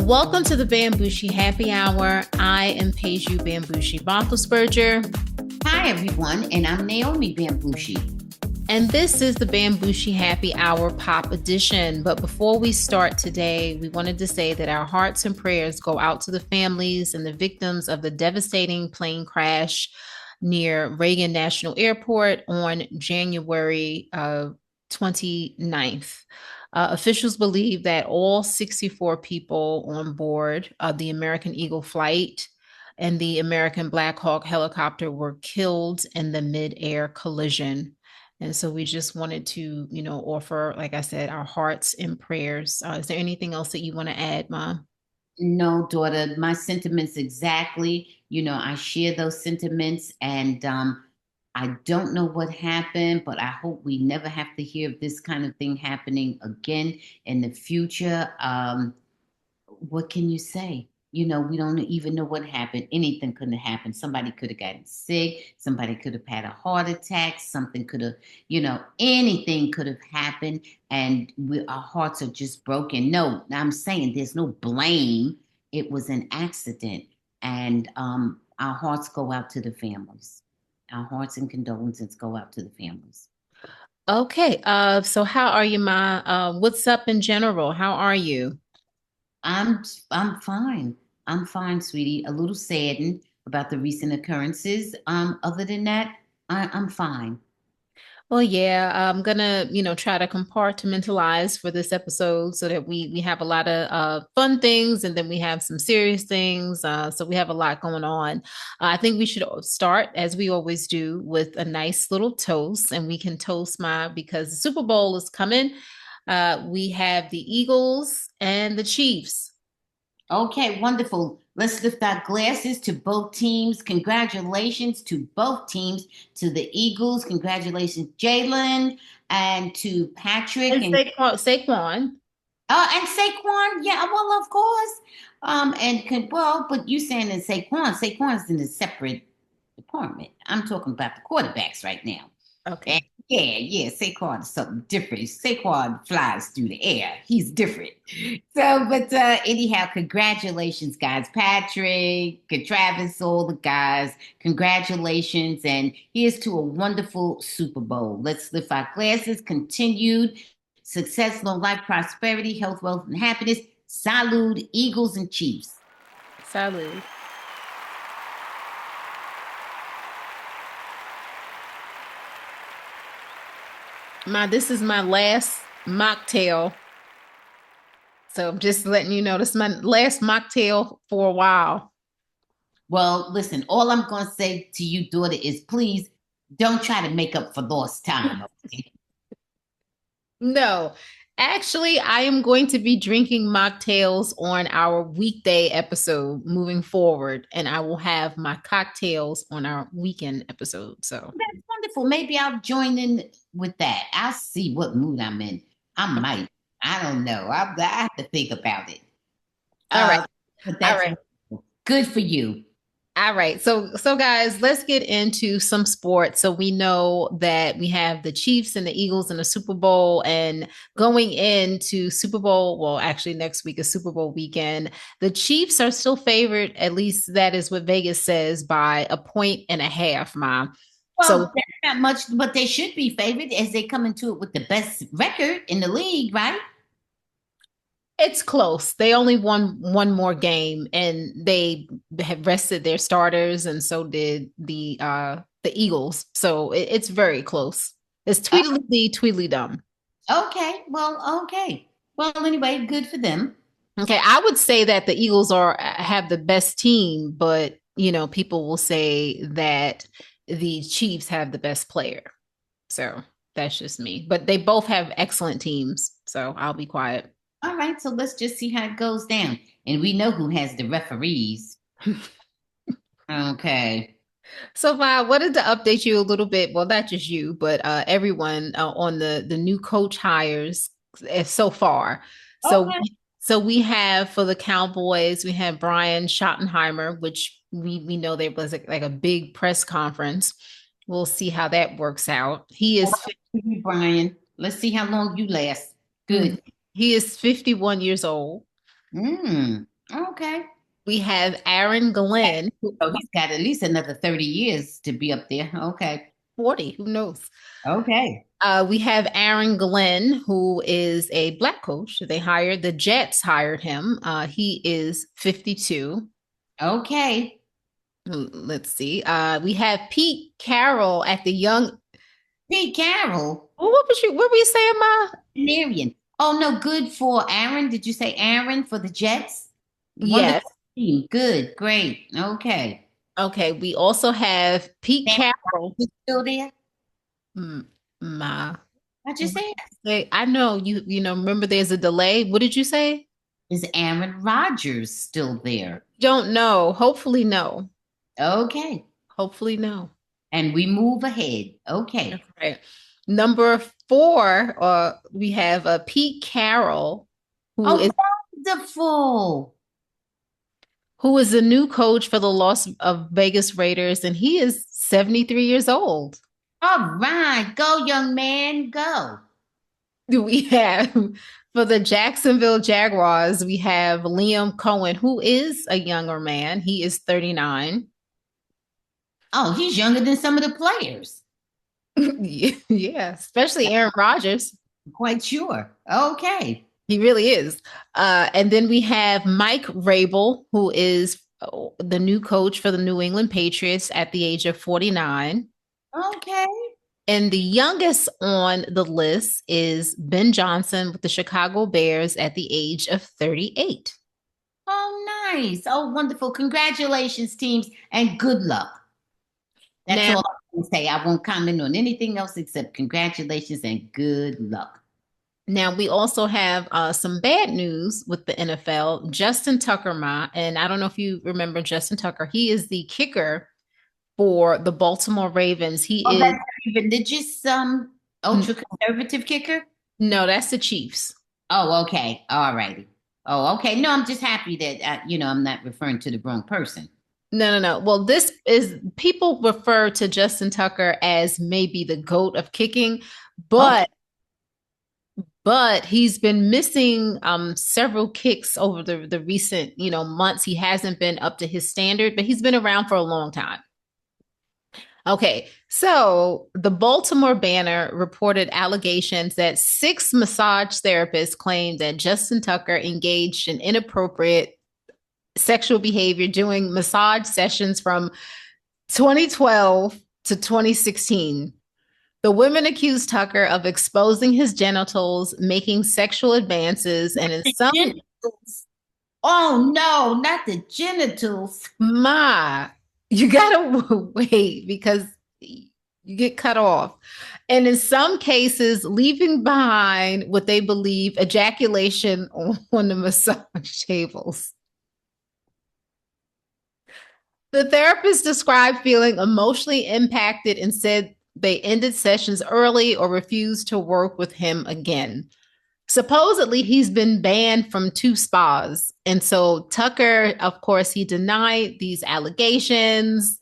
Welcome to the Bamgboshe Happy Hour. I am Peju Bamgboshe Bonthelsberger. Hi, everyone, and I'm Naomi Bamgboshe. And this is the Bamgboshe Happy Hour Pop Edition. But before we start today, we wanted to say that our hearts and prayers go out to the families and the victims of the devastating plane crash near Reagan National Airport on January 29th. Officials believe that all 64 people on board the American Eagle flight and the American Black Hawk helicopter were killed in the mid-air collision. And so we just wanted to, offer, like I said, our hearts and prayers. Is there anything else that you want to add, Mom? No, daughter, my sentiments exactly. I share those sentiments, and I don't know what happened, but I hope we never have to hear of this kind of thing happening again in the future. What can you say? We don't even know what happened. Anything could have happened. Somebody could have gotten sick. Somebody could have had a heart attack. Something could have, anything could have happened. And our hearts are just broken. No, I'm saying there's no blame. It was an accident. And our hearts go out to the families. Our hearts and condolences go out to the families. Okay. So how are you, Ma? What's up in general? How are you? I'm fine. I'm fine, sweetie. A little saddened about the recent occurrences. Other than that, I'm fine. Well, yeah, I'm gonna, try to compartmentalize for this episode so that we have a lot of fun things and then we have some serious things. So we have a lot going on. I think we should start, as we always do, with a nice little toast, and we can toast because the Super Bowl is coming. We have the Eagles and the Chiefs. Okay, wonderful. Let's lift our glasses to both teams. Congratulations to both teams. To the Eagles, congratulations, Jalen, and to Patrick And Saquon. And Saquon. Yeah, well, of course. But you saying in Saquon's in a separate department. I'm talking about the quarterbacks right now. Okay. Yeah. Saquon is something different. Saquon flies through the air. He's different. But anyhow, congratulations, guys. Patrick, Travis, all the guys. Congratulations. And here's to a wonderful Super Bowl. Let's lift our glasses. Continued success, long life, prosperity, health, wealth, and happiness. Salud, Eagles and Chiefs. Salud. This is my last mocktail. So I'm just letting you know, this is my last mocktail for a while. Well, listen, all I'm going to say to you, daughter, is please don't try to make up for lost time. Okay? No, actually, I am going to be drinking mocktails on our weekday episode moving forward, and I will have my cocktails on our weekend episode. So that's wonderful. Maybe I'll join in with that. I'll see what mood I'm in. I might. I don't know. I have to think about it. All right. But that's all right. Good for you. All right. So guys, let's get into some sports. So we know that we have the Chiefs and the Eagles in the Super Bowl, and going into Super Bowl, well, actually next week is Super Bowl weekend. The Chiefs are still favored, at least that is what Vegas says, by 1.5 points, Mom. Well, So that's not much, but they should be favored as they come into it with the best record in the league, right? it's close. They only won one more game, and they have rested their starters, and so did the Eagles. So it's very close. It's Tweedledee, Tweedledum. Okay. Well, okay. Well, anyway, good for them. Okay, I would say that the Eagles have the best team, but people will say that the Chiefs have the best player. So that's just me. But they both have excellent teams. So I'll be quiet. All right, so let's just see how it goes down. And we know who has the referees. Okay. So, Vi, wanted to update you a little bit. Well, not just you, but everyone on the new coach hires so far. So, Okay. so we have for the Cowboys, we have Brian Schottenheimer, which we know there was like a big press conference. We'll see how that works out. He is Brian. Let's see how long you last. Good. He is 51 years old. Mm. Okay. We have Aaron Glenn, So he's got at least another 30 years to be up there. Okay. 40, who knows? Okay. We have Aaron Glenn, who is a black coach. The Jets hired him. He is 52. Okay. Let's see. We have Pete Carroll at the young. Pete Carroll, What were you saying, Ma? Marion. Oh no, good for Aaron. Did you say Aaron for the Jets? Yes. Wonderful team. Good, great. Okay. Okay. We also have Pete Sam Carroll. is still there? Ma. What'd you What say? did you say? I know remember there's a delay. What did you say? Is Aaron Rodgers still there? Don't know. Hopefully, no. Okay. Hopefully, no. And we move ahead. That's Okay. right. Number four, we have Pete Carroll, who is Oh, wonderful. who is the new coach for the Las Vegas Raiders, and he is 73 years old. All right. Go, young man. Go. We have for the Jacksonville Jaguars, we have Liam Cohen, who is a younger man. He is 39. Oh, he's younger than some of the players. Yeah, especially Aaron Rodgers. I'm quite sure. Okay. He really is. And then we have Mike Rabel, who is the new coach for the New England Patriots at the age of 49. Okay. And the youngest on the list is Ben Johnson with the Chicago Bears at the age of 38. Oh, nice. Oh, wonderful. Congratulations, teams, and good luck. That's Now, all I can say. I won't comment on anything else except congratulations and good luck. now we also have some bad news with the NFL. Justin Tucker, and I don't know if you remember Justin Tucker. He is the kicker for the Baltimore Ravens. Oh, He is that's a religious, ultra conservative kicker? no, that's the Chiefs. Oh, okay. All righty. Oh, okay. No, I'm just happy that, I'm not referring to the wrong person. No. Well, this is people refer to Justin Tucker as maybe the GOAT of kicking, Okay. but he's been missing several kicks over the recent months. He hasn't been up to his standard, but he's been around for a long time. Okay, so the Baltimore Banner reported allegations that six massage therapists claimed that Justin Tucker engaged in inappropriate sexual behavior during massage sessions from 2012 to 2016. The women accused Tucker of exposing his genitals, making sexual advances, and in The some genitals. Oh, no, not the genitals. ma, you gotta wait because you get cut off. And in some cases, leaving behind what they believe ejaculation on the massage tables. The therapist described feeling emotionally impacted and said they ended sessions early or refused to work with him again. Supposedly, he's been banned from two spas. And so Tucker, of course, he denied these allegations.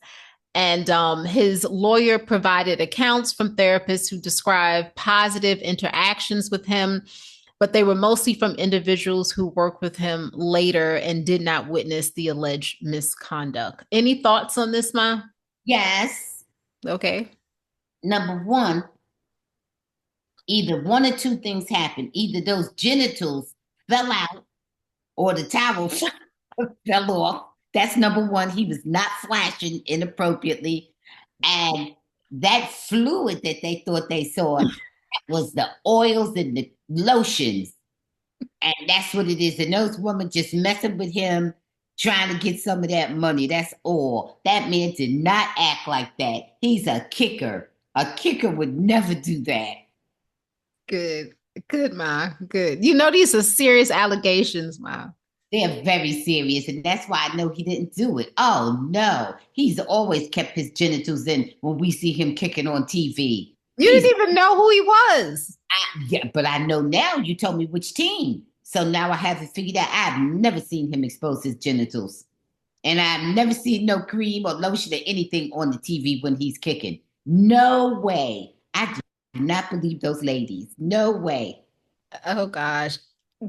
And his lawyer provided accounts from therapists who described positive interactions with him, but they were mostly from individuals who worked with him later and did not witness the alleged misconduct. Any thoughts on this, Ma? Yes. Okay. Number one, either one or two things happened. Either those genitals fell out or the towel fell off. That's number one. He was not flashing inappropriately. And that fluid that they thought they saw was the oils and the lotions. And that's what it is. And those women just messing with him, trying to get some of that money. That's all. That man did not act like that. He's a kicker. A kicker would never do that. Good. Good, Ma. Good. You know, these are serious allegations, Ma. They're very serious, and that's why I know he didn't do it. Oh no, he's always kept his genitals in when we see him kicking on TV. You didn't even know who he was. Yeah, but I know now. You told me which team, so now I have it figured out. I've never seen him expose his genitals, and I've never seen no cream or lotion or anything on the TV when he's kicking. No way. I do not believe those ladies. No way. Oh gosh.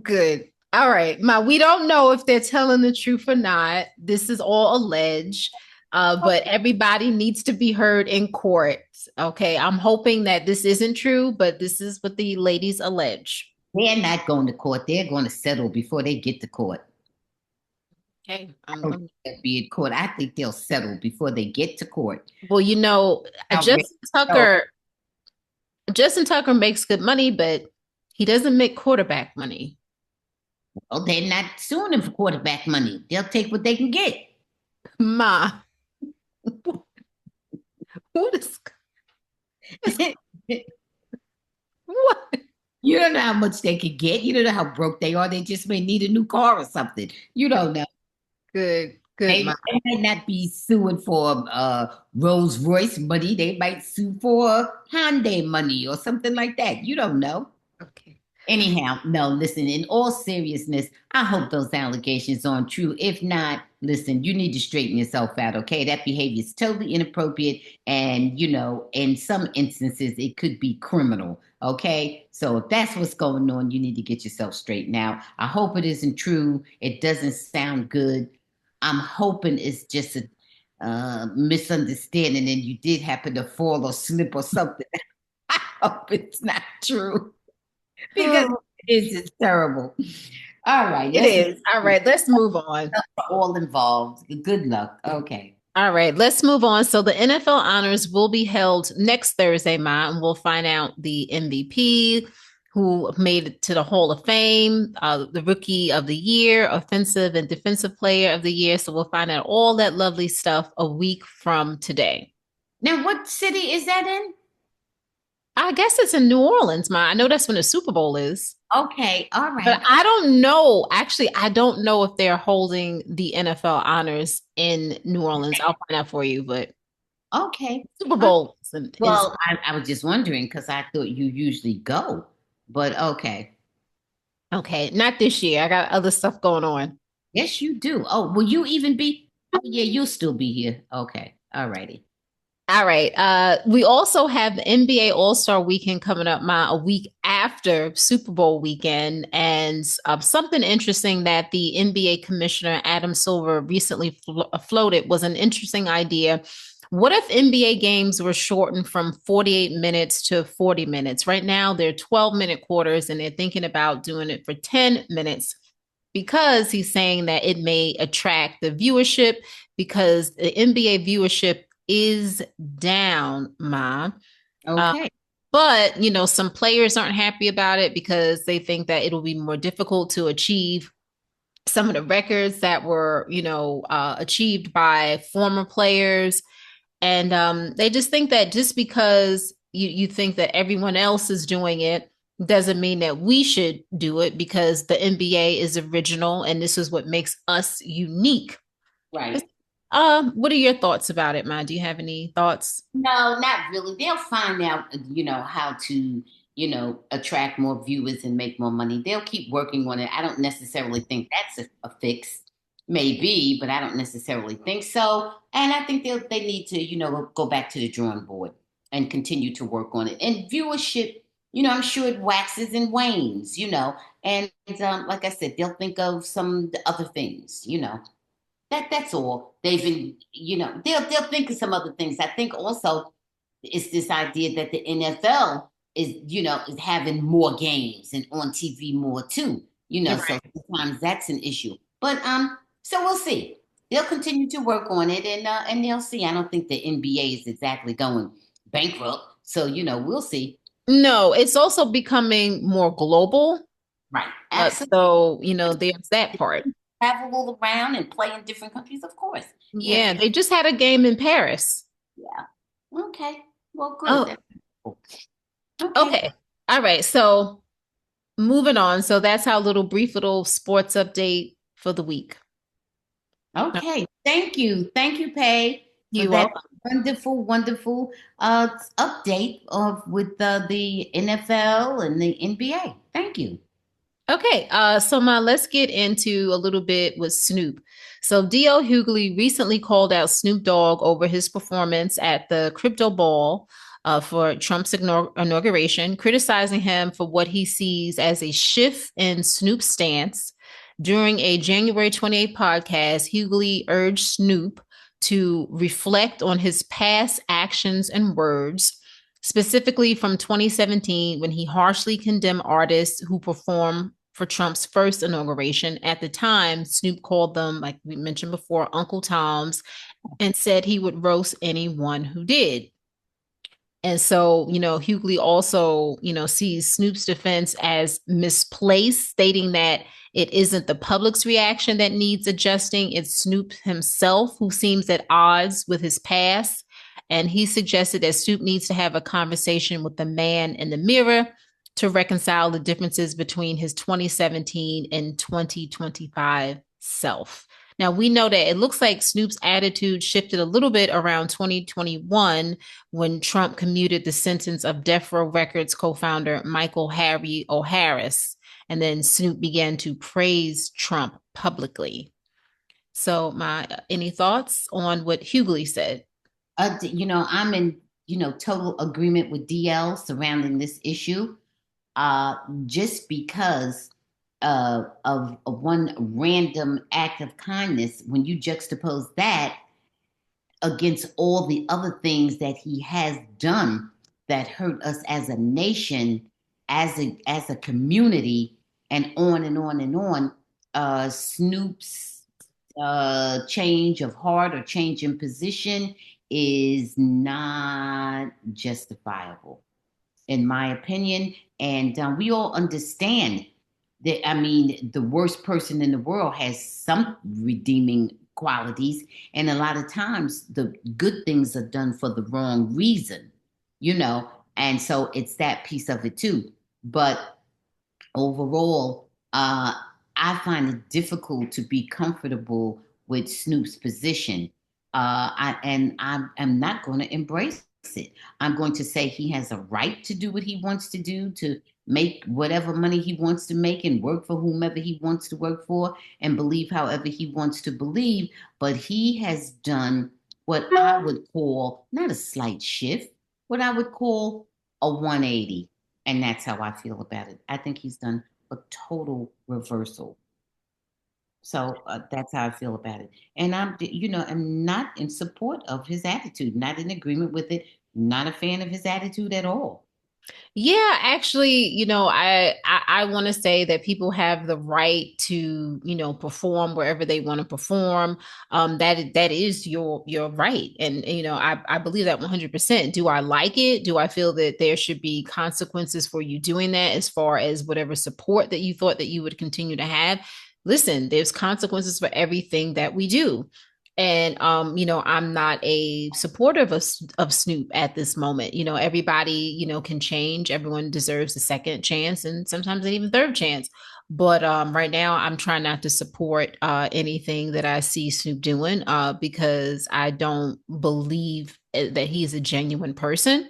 Good. All right, we don't know if they're telling the truth or not. This is all alleged, but everybody needs to be heard in court. Okay, I'm hoping that this isn't true, but this is what the ladies allege. They're not going to court. They're going to settle before they get to court. Okay, I don't think they'll be in court. I think they'll settle before they get to court. well, Outrageous. Justin No, Tucker, Justin Tucker makes good money, but he doesn't make quarterback money. well, they're not suing him for quarterback money. They'll take what they can get. Ma, what is You what? don't know how much they could get. You don't know how broke they are. They just may need a new car or something. You don't know. Good, They, Ma. they might not be suing for Rolls Royce money. They might sue for Hyundai money or something like that. You don't know. Okay. Anyhow, no, listen, in all seriousness, I hope those allegations aren't true. If not, listen, you need to straighten yourself out, okay? That behavior is totally inappropriate. And, in some instances, it could be criminal, okay? So if that's what's going on, you need to get yourself straightened out. I hope it isn't true. It doesn't sound good. I'm hoping it's just a misunderstanding and you did happen to fall or slip or something. I hope it's not true because Oh, it is just terrible. All right, it is. All right, let's move on. all involved. Good luck. Okay. All right, let's move on. So the NFL honors will be held next Thursday, Ma, and we'll find out the MVP, who made it to the Hall of Fame, the Rookie of the Year, Offensive and Defensive Player of the Year. So we'll find out all that lovely stuff a week from today. Now, what city is that in? I guess it's in New Orleans, Ma. I know that's when the Super Bowl is. Okay. All But right. I don't know. Actually, I don't know if they're holding the NFL honors in New Orleans. I'll find out for you. But Okay. Super Uh, Bowl is Well, I was just wondering because I thought you usually go, but okay. okay. Not this year. I got other stuff going on. Yes, you do. Oh, will you even be? Oh, yeah, you'll still be here. Okay. All righty. All right. We also have the NBA All-Star Weekend coming up, a week after Super Bowl weekend, and something interesting that the NBA Commissioner Adam Silver recently floated was an interesting idea. What if NBA games were shortened from 48 minutes to 40 minutes? Right now, they're 12-minute quarters, and they're thinking about doing it for 10 minutes because he's saying that it may attract the viewership because the NBA viewership is down, Ma. Uh, Okay. but, some players aren't happy about it because they think that it'll be more difficult to achieve some of the records that were, achieved by former players. And they just think that just because you think that everyone else is doing it doesn't mean that we should do it because the NBA is original and this is what makes us unique. Right. What are your thoughts about it, Ma? Do you have any thoughts? No, not really. They'll find out, how to, attract more viewers and make more money. They'll keep working on it. I don't necessarily think that's a fix. Maybe, but I don't necessarily think so. And I think they need to, go back to the drawing board and continue to work on it. And viewership, I'm sure it waxes and wanes, and like I said, they'll think of some other things, that's all. They've been, they'll think of some other things. I think also it's this idea that the NFL is having more games and on TV more too. You're So right. sometimes that's an issue. But so we'll see. They'll continue to work on it and they'll see. I don't think the NBA is exactly going bankrupt. So, we'll see. No, it's also becoming more global. Right. Absolutely. There's that part. Travel all around and play in different countries, of course. Yeah. Yeah, they just had a game in Paris. Yeah. Okay. Well, good. Oh, Okay. okay. All right. So moving on. So that's our brief little sports update for the week. Okay. Thank you. Thank you, Pay, for You that welcome. wonderful, wonderful update with the NFL and the NBA. Thank you. Okay, so let's get into a little bit with Snoop. So D.L. Hughley recently called out Snoop Dogg over his performance at the Crypto Ball for Trump's inauguration, criticizing him for what he sees as a shift in Snoop's stance. During a January 28th podcast, Hughley urged Snoop to reflect on his past actions and words, specifically from 2017 when he harshly condemned artists who performed for Trump's first inauguration. At the time, Snoop called them, like we mentioned before, Uncle Toms, and said he would roast anyone who did. And so, Hughley also, sees Snoop's defense as misplaced, stating that it isn't the public's reaction that needs adjusting, it's Snoop himself who seems at odds with his past. And he suggested that Snoop needs to have a conversation with the man in the mirror to reconcile the differences between his 2017 and 2025 self. Now, we know that it looks like Snoop's attitude shifted a little bit around 2021 when Trump commuted the sentence of Death Row Records co-founder Michael Harry O'Harris. And then Snoop began to praise Trump publicly. So, any thoughts on what Hughley said? I'm in, total agreement with DL surrounding this issue. Just because of one random act of kindness, when you juxtapose that against all the other things that he has done that hurt us as a nation, as a community, and on and on and on, Snoop's change of heart or change in position is not justifiable, in my opinion. And we all understand that, I mean, the worst person in the world has some redeeming qualities. And a lot of times the good things are done for the wrong reason, you know? And so it's that piece of it too. But overall, I find it difficult to be comfortable with Snoop's position. I'm not going to embrace it. I'm going to say he has a right to do what he wants to do, to make whatever money he wants to make and work for whomever he wants to work for and believe however he wants to believe. But he has done what I would call not a slight shift, what I would call a 180. And that's how I feel about it. I think he's done a total reversal. So that's how I feel about it. And I'm not in support of his attitude, not in agreement with it, not a fan of his attitude at all. Yeah, actually, I want to say that people have the right to, perform wherever they want to perform. That is your right, and I believe that 100%. Do I like it? Do I feel that there should be consequences for you doing that, as far as whatever support that you thought that you would continue to have? Listen, there's consequences for everything that we do. And I'm not a supporter of Snoop at this moment. Everybody, can change. Everyone deserves a second chance and sometimes an even third chance. But right now, I'm trying not to support anything that I see Snoop doing because I don't believe that he's a genuine person.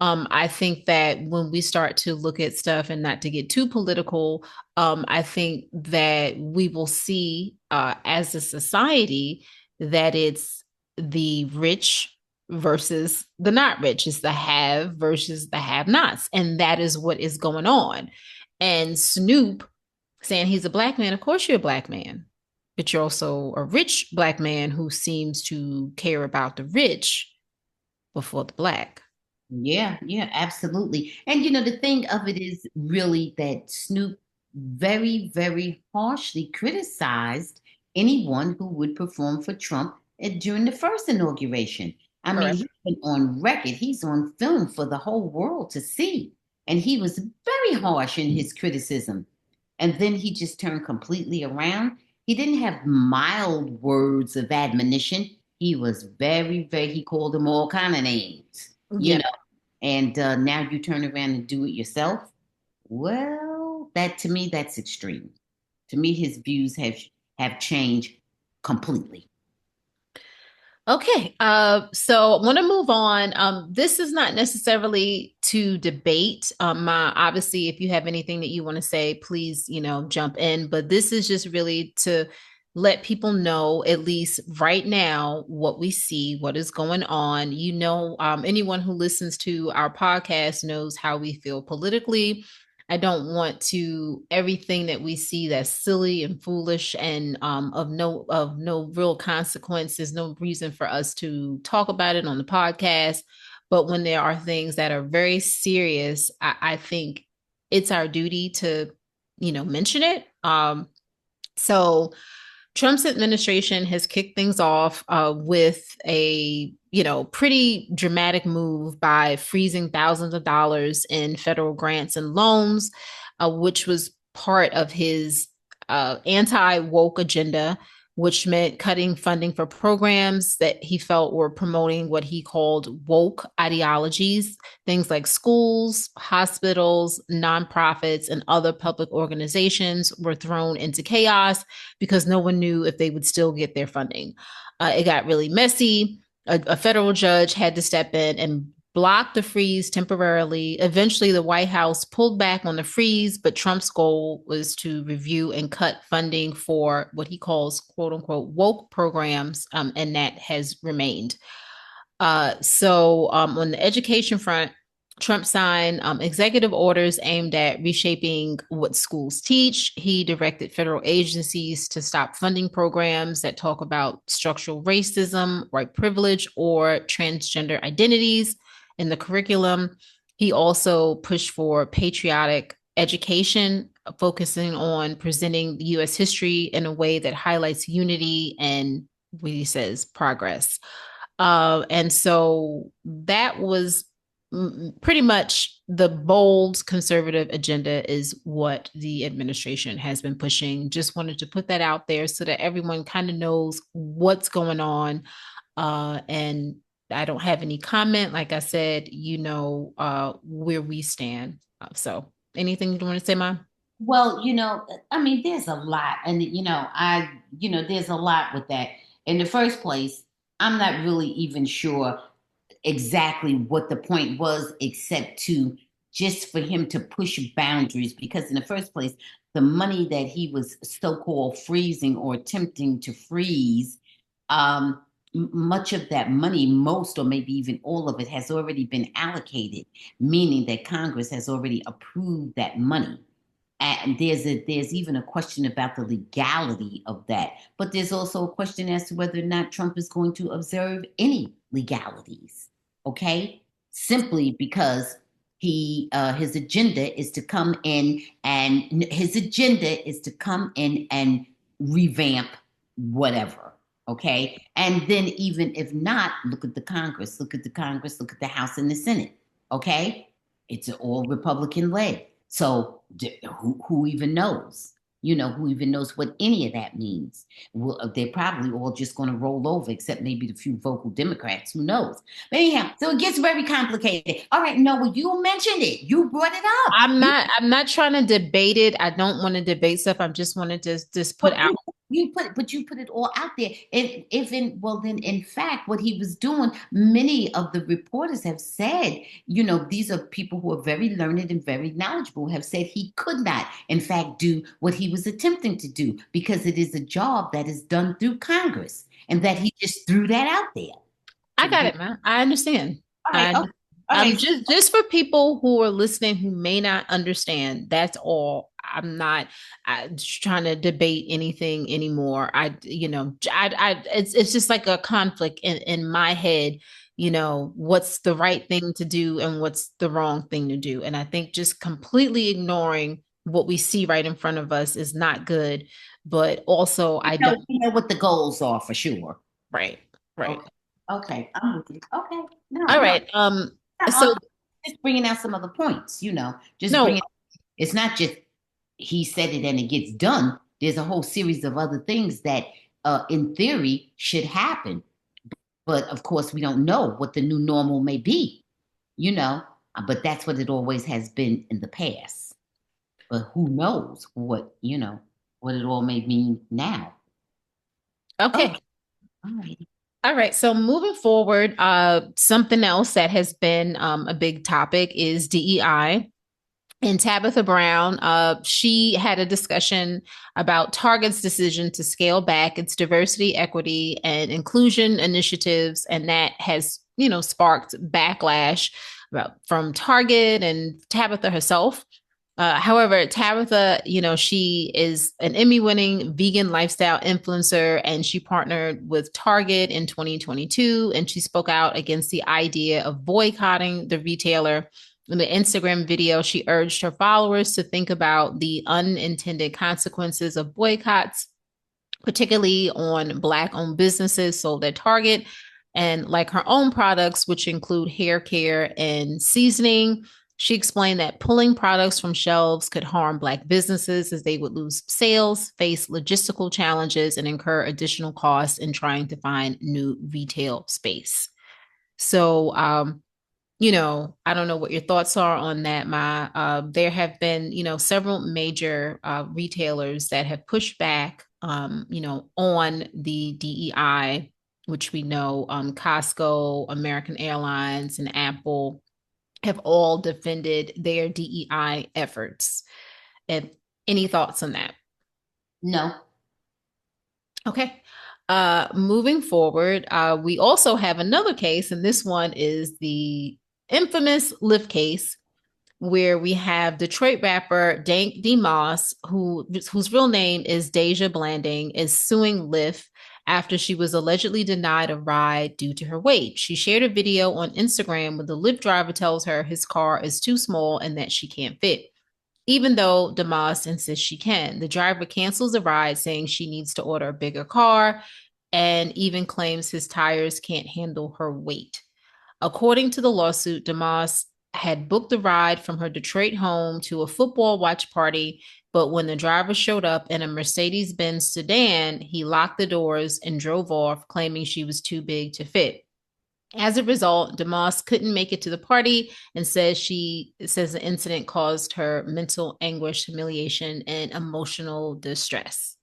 I think that when we start to look at stuff, and not to get too political, I think that we will see as a society that it's the rich versus the not rich. It's the have versus the have nots. And that is what is going on. And Snoop saying he's a black man, of course you're a black man, but you're also a rich black man who seems to care about the rich before the black. Yeah, yeah, absolutely. And the thing of it is really that Snoop very, very harshly criticized anyone who would perform for Trump during the first inauguration. I mean, Correct. he's been on record, he's on film for the whole world to see. And he was very harsh in his criticism. And then he just turned completely around. He didn't have mild words of admonition. He was very, very, he called them all kind of names, you Yeah. know. And now you turn around and do it yourself. Well, that to me, that's extreme. To me, his views have changed completely. Okay, so I want to move on. This is not necessarily to debate. Obviously, if you have anything that you want to say, please, jump in. But this is just really to let people know, at least right now, what we see, what is going on. Anyone who listens to our podcast knows how we feel politically. I don't want to everything that we see that's silly and foolish and of no real consequence. There's no reason for us to talk about it on the podcast. But when there are things that are very serious, I think it's our duty to, mention it. So Trump's administration has kicked things off with a pretty dramatic move by freezing thousands of dollars in federal grants and loans, which was part of his anti woke agenda, which meant cutting funding for programs that he felt were promoting what he called woke ideologies. Things like schools, hospitals, nonprofits, and other public organizations were thrown into chaos because no one knew if they would still get their funding. It got really messy. A federal judge had to step in and block the freeze temporarily. Eventually, the White House pulled back on the freeze, but Trump's goal was to review and cut funding for what he calls "quote unquote" woke programs, and that has remained. On the education front, Trump signed executive orders aimed at reshaping what schools teach. He directed federal agencies to stop funding programs that talk about structural racism, white privilege, or transgender identities in the curriculum. He also pushed for patriotic education, focusing on presenting US history in a way that highlights unity and what he says progress. And so that was pretty much the bold conservative agenda is what the administration has been pushing. Just wanted to put that out there so that everyone kind of knows what's going on. And I don't have any comment. Like I said, where we stand. So anything you want to say, Mom? Well, I mean, there's a lot, and there's a lot with that. In the first place, I'm not really even sure exactly what the point was, except to just for him to push boundaries. Because in the first place, the money that he was so-called freezing or attempting to freeze, um, much of that money, most or maybe even all of it, has already been allocated, meaning that Congress has already approved that money. And there's even a question about the legality of that. But there's also a question as to whether or not Trump is going to observe any legalities. Okay, simply because his agenda is to come in and revamp whatever. Okay, and then even if not, look at the Congress, look at the Congress, look at the House and the Senate. Okay, it's all Republican led. So who even knows? Who even knows what any of that means? Well, they're probably all just going to roll over, except maybe the few vocal Democrats. Who knows? But anyhow, so it gets very complicated. All right, Noah, you mentioned it. You brought it up. I'm not trying to debate it. I don't want to debate stuff. I just wanted to just put But out. you put it all out there. Then in fact, what he was doing, many of the reporters have said, these are people who are very learned and very knowledgeable, have said he could not, in fact, do what he was attempting to do because it is a job that is done through Congress, and that he just threw that out there. I got it, man. I understand. All right, I okay, all I'm right. just for people who are listening who may not understand. That's all. I'm not trying to debate anything anymore. It's just like a conflict in my head. What's the right thing to do and what's the wrong thing to do. And I think just completely ignoring what we see right in front of us is not good. But also, I don't. You know what the goals are for sure. Right, right. Okay, okay, I'm with you. Okay, no, All no. right. So Just bringing out some other points, just no, bringing, it's not just he said it and it gets done. There's a whole series of other things that, in theory, should happen. But of course, we don't know what the new normal may be, you know, but that's what it always has been in the past. But who knows what it all may mean now. okay. Okay, all right. All right. So moving forward, something else that has been a big topic is DEI. And Tabitha Brown, she had a discussion about Target's decision to scale back its diversity, equity, and inclusion initiatives, and that has, sparked backlash from Target and Tabitha herself. However, Tabitha, she is an Emmy-winning vegan lifestyle influencer, and she partnered with Target in 2022, and she spoke out against the idea of boycotting the retailer. In the Instagram video, she urged her followers to think about the unintended consequences of boycotts, particularly on Black-owned businesses sold at Target, and like her own products, which include hair care and seasoning. She explained that pulling products from shelves could harm Black businesses as they would lose sales, face logistical challenges, and incur additional costs in trying to find new retail space. So, I don't know what your thoughts are on that, Ma. There have been, several major retailers that have pushed back, on the DEI, which we know Costco, American Airlines, and Apple have all defended their DEI efforts. And any thoughts on that? No. Okay. Moving forward, we also have another case, and this one is the infamous Lyft case, where we have Detroit rapper Dank D. Moss, whose real name is Deja Blanding, is suing Lyft after she was allegedly denied a ride due to her weight. She shared a video on Instagram where the Lyft driver tells her his car is too small and that she can't fit. Even though DeMoss insists she can, the driver cancels the ride, saying she needs to order a bigger car, and even claims his tires can't handle her weight. According to the lawsuit, DeMoss had booked a ride from her Detroit home to a football watch party, but when the driver showed up in a Mercedes Benz sedan, he locked the doors and drove off, claiming she was too big to fit. As a result, DeMoss couldn't make it to the party and says the incident caused her mental anguish, humiliation, and emotional distress.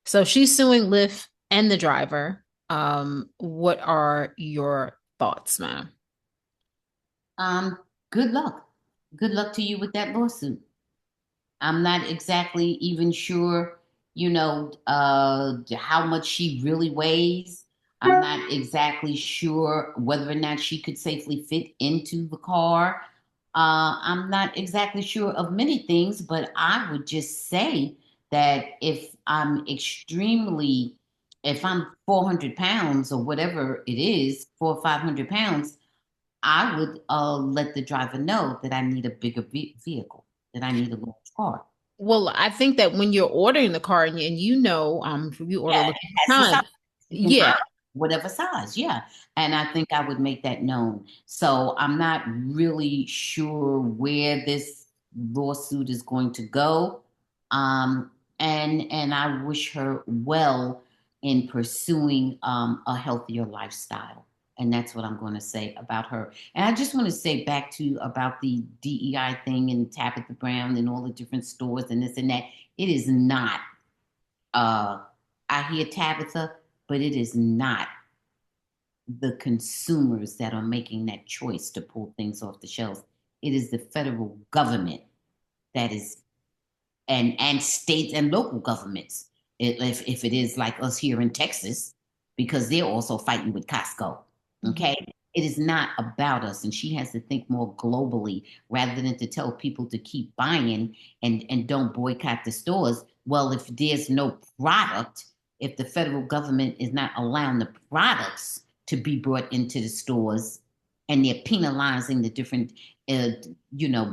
So she's suing Lyft and the driver. What are your thoughts, ma'am? Um, Good luck. Good luck to you with that lawsuit. I'm not exactly even sure, how much she really weighs. I'm not exactly sure whether or not she could safely fit into the car. I'm not exactly sure of many things, but I would just say that if I'm 400 pounds or whatever it is, 400 or 500 pounds, I would let the driver know that I need a bigger vehicle, that I need a large car. Well, I think that when you're ordering the car and if you order Yeah, Lyft it at has the the size. time, You can yeah. opt whatever size, yeah. And I think I would make that known. So I'm not really sure where this lawsuit is going to go. Um, and I wish her well in pursuing a healthier lifestyle. And that's what I'm going to say about her. And I just want to say back to about the DEI thing and Tabitha Brown and all the different stores and this and that. It is not I hear Tabitha, but it is not the consumers that are making that choice to pull things off the shelves. It is the federal government that is, and states and local governments. If it is like us here in Texas, because they're also fighting with Costco. Mhm. Okay. It is not about us. And she has to think more globally rather than to tell people to keep buying and don't boycott the stores. Well, if there's no product, if the federal government is not allowing the products to be brought into the stores and they're penalizing the different, uh,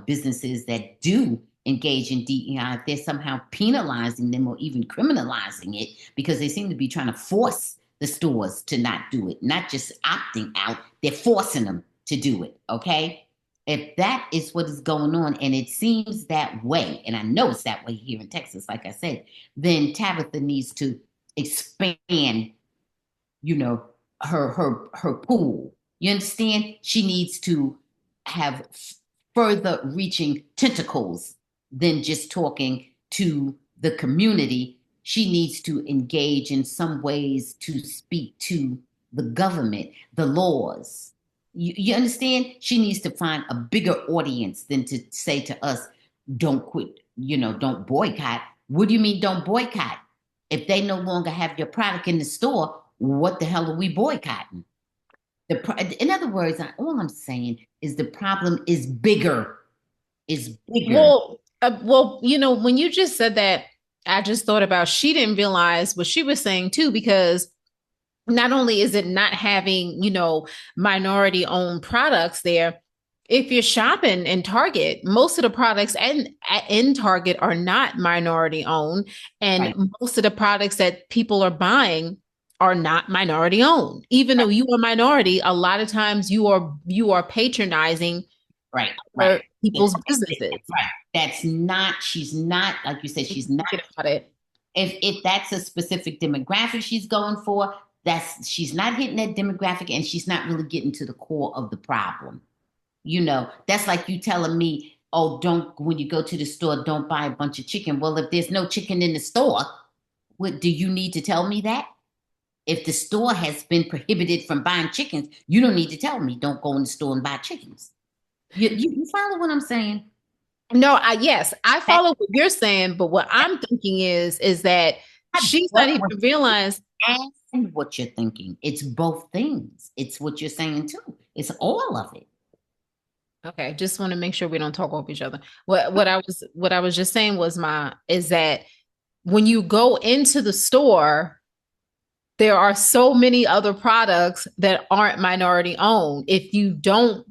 businesses that do engage in DEI, if they're somehow penalizing them or even criminalizing it, because they seem to be trying to force the stores to not do it, not just opting out, they're forcing them to do it. Okay. If that is what is going on, and it seems that way, and I know it's that way here in Texas, like I said, then Tabitha needs to expand, you know, her pool. You understand? She needs to have further reaching tentacles than just talking to the community. She needs to engage in some ways to speak to the government, the laws. You understand? She needs to find a bigger audience than to say to us, don't quit, don't boycott. What do you mean, don't boycott? If they no longer have your product in the store, what the hell are we boycotting? In other words, all I'm saying is the problem is bigger, is bigger. Well, Well, when you just said that, I just thought about she didn't realize what she was saying too, because not only is it not having, minority owned products there, if you're shopping in Target, most of the products in Target are not minority owned. And Right, most of the products that people are buying are not minority owned. Even though you are minority, a lot of times you are patronizing right, right. other people's businesses. Right. That's not, she's not, like you said, she's not, Thinking about it. if that's a specific demographic she's going for, she's not hitting that demographic and she's not really getting to the core of the problem. That's like you telling me, oh, don't, when you go to the store, don't buy a bunch of chicken. Well, if there's no chicken in the store, what do you need to tell me that? If the store has been prohibited from buying chickens, you don't need to tell me don't go in the store and buy chickens. You follow what I'm saying? No, yes, I follow what you're saying, but what I'm thinking is that she's not even realized. And what you're thinking. It's both things. It's what you're saying too. It's all of it. Okay, just want to make sure we don't talk over each other. What I was just saying is that when you go into the store, there are so many other products that aren't minority owned. If you don't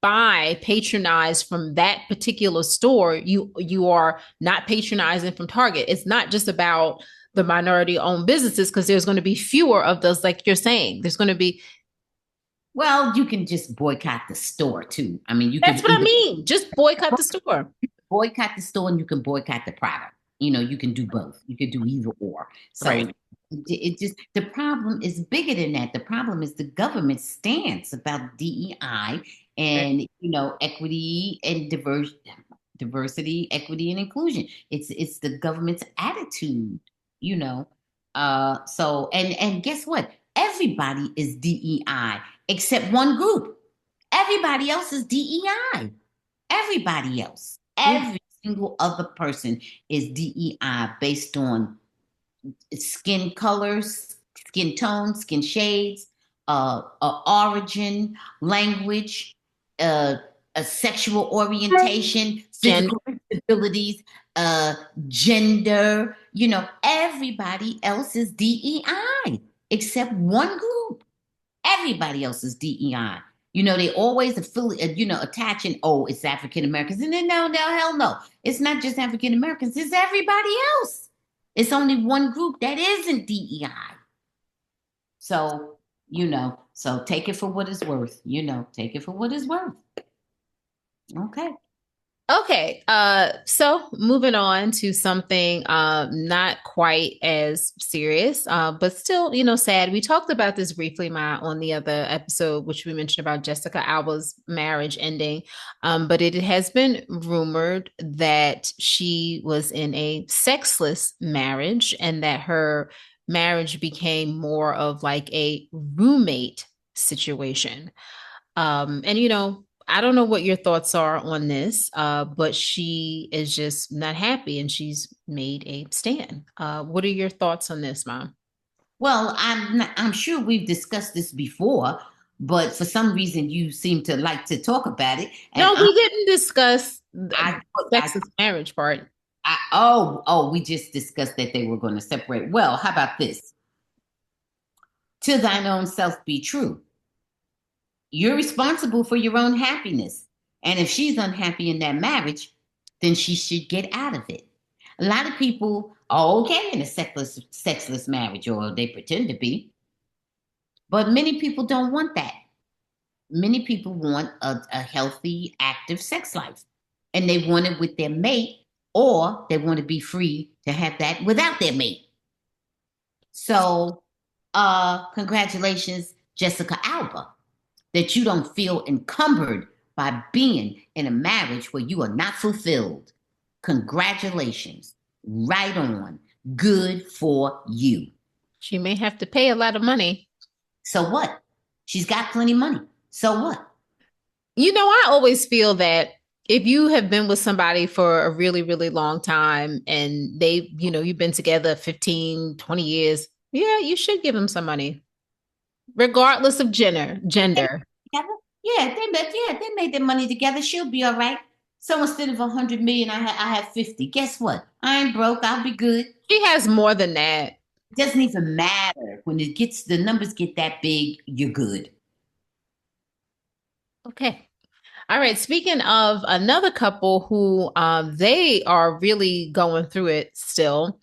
patronize from that particular store, you are not patronizing from Target. It's not just about the minority owned businesses, because there's going to be fewer of those, like you're saying. There's going to be. Well, you can just boycott the store too. I mean, you That's can what I either mean. Just boycott the store. boycott the store and you can boycott the product. You can do both. You can do either or. So Right. it just, the problem is bigger than that. The problem is the government stance about DEI and equity and diversity, equity, and inclusion. It's the government's attitude, you know. So and guess what? Everybody is DEI except one group. Everybody else is DEI. Everybody else, Yeah. every single other person is DEI based on skin colors, skin tones, skin shades, origin, language, uh, a sexual orientation, Gender. physical disabilities, gender. Everybody else is DEI except one group. Everybody else is DEI. They always affiliate, attaching, oh, it's African Americans. And then no, hell no. It's not just African Americans, it's everybody else. It's only one group that isn't DEI. So, so take it for what it's worth. Take it for what it's worth. Okay. Okay, so moving on to something not quite as serious, but still, sad. We talked about this briefly, on the other episode, which we mentioned about Jessica Alba's marriage ending. But it has been rumored that she was in a sexless marriage and that her marriage became more of like a roommate situation. And I don't know what your thoughts are on this, but she is just not happy and she's made a stand. What are your thoughts on this, Mom? Well, I'm sure we've discussed this before, but for some reason you seem to like to talk about it. And No, we didn't discuss I, the I, sexist marriage part. we just discussed that they were going to separate. Well, how about this? To thine own self be true. You're responsible for your own happiness. And if she's unhappy in that marriage, then she should get out of it. A lot of people are okay in a sexless marriage, or they pretend to be. But many people don't want that. Many people want a healthy, active sex life. And they want it with their mate, or they want to be free to have that without their mate. So, congratulations, Jessica Alba, that you don't feel encumbered by being in a marriage where you are not fulfilled. Congratulations. Right on. Good for you. She may have to pay a lot of money. So what? She's got plenty of money. So what? I always feel that if you have been with somebody for a really, really long time and you've been together 15, 20 years, yeah, you should give them some money, regardless of gender. Together? Yeah, they made their money together. She'll be all right. So instead of 100 million, I have 50. Guess what? I ain't broke. I'll be good. She has more than that. It doesn't even matter when it gets the numbers get that big. You're good. Okay. All right. Speaking of another couple who they are really going through it still.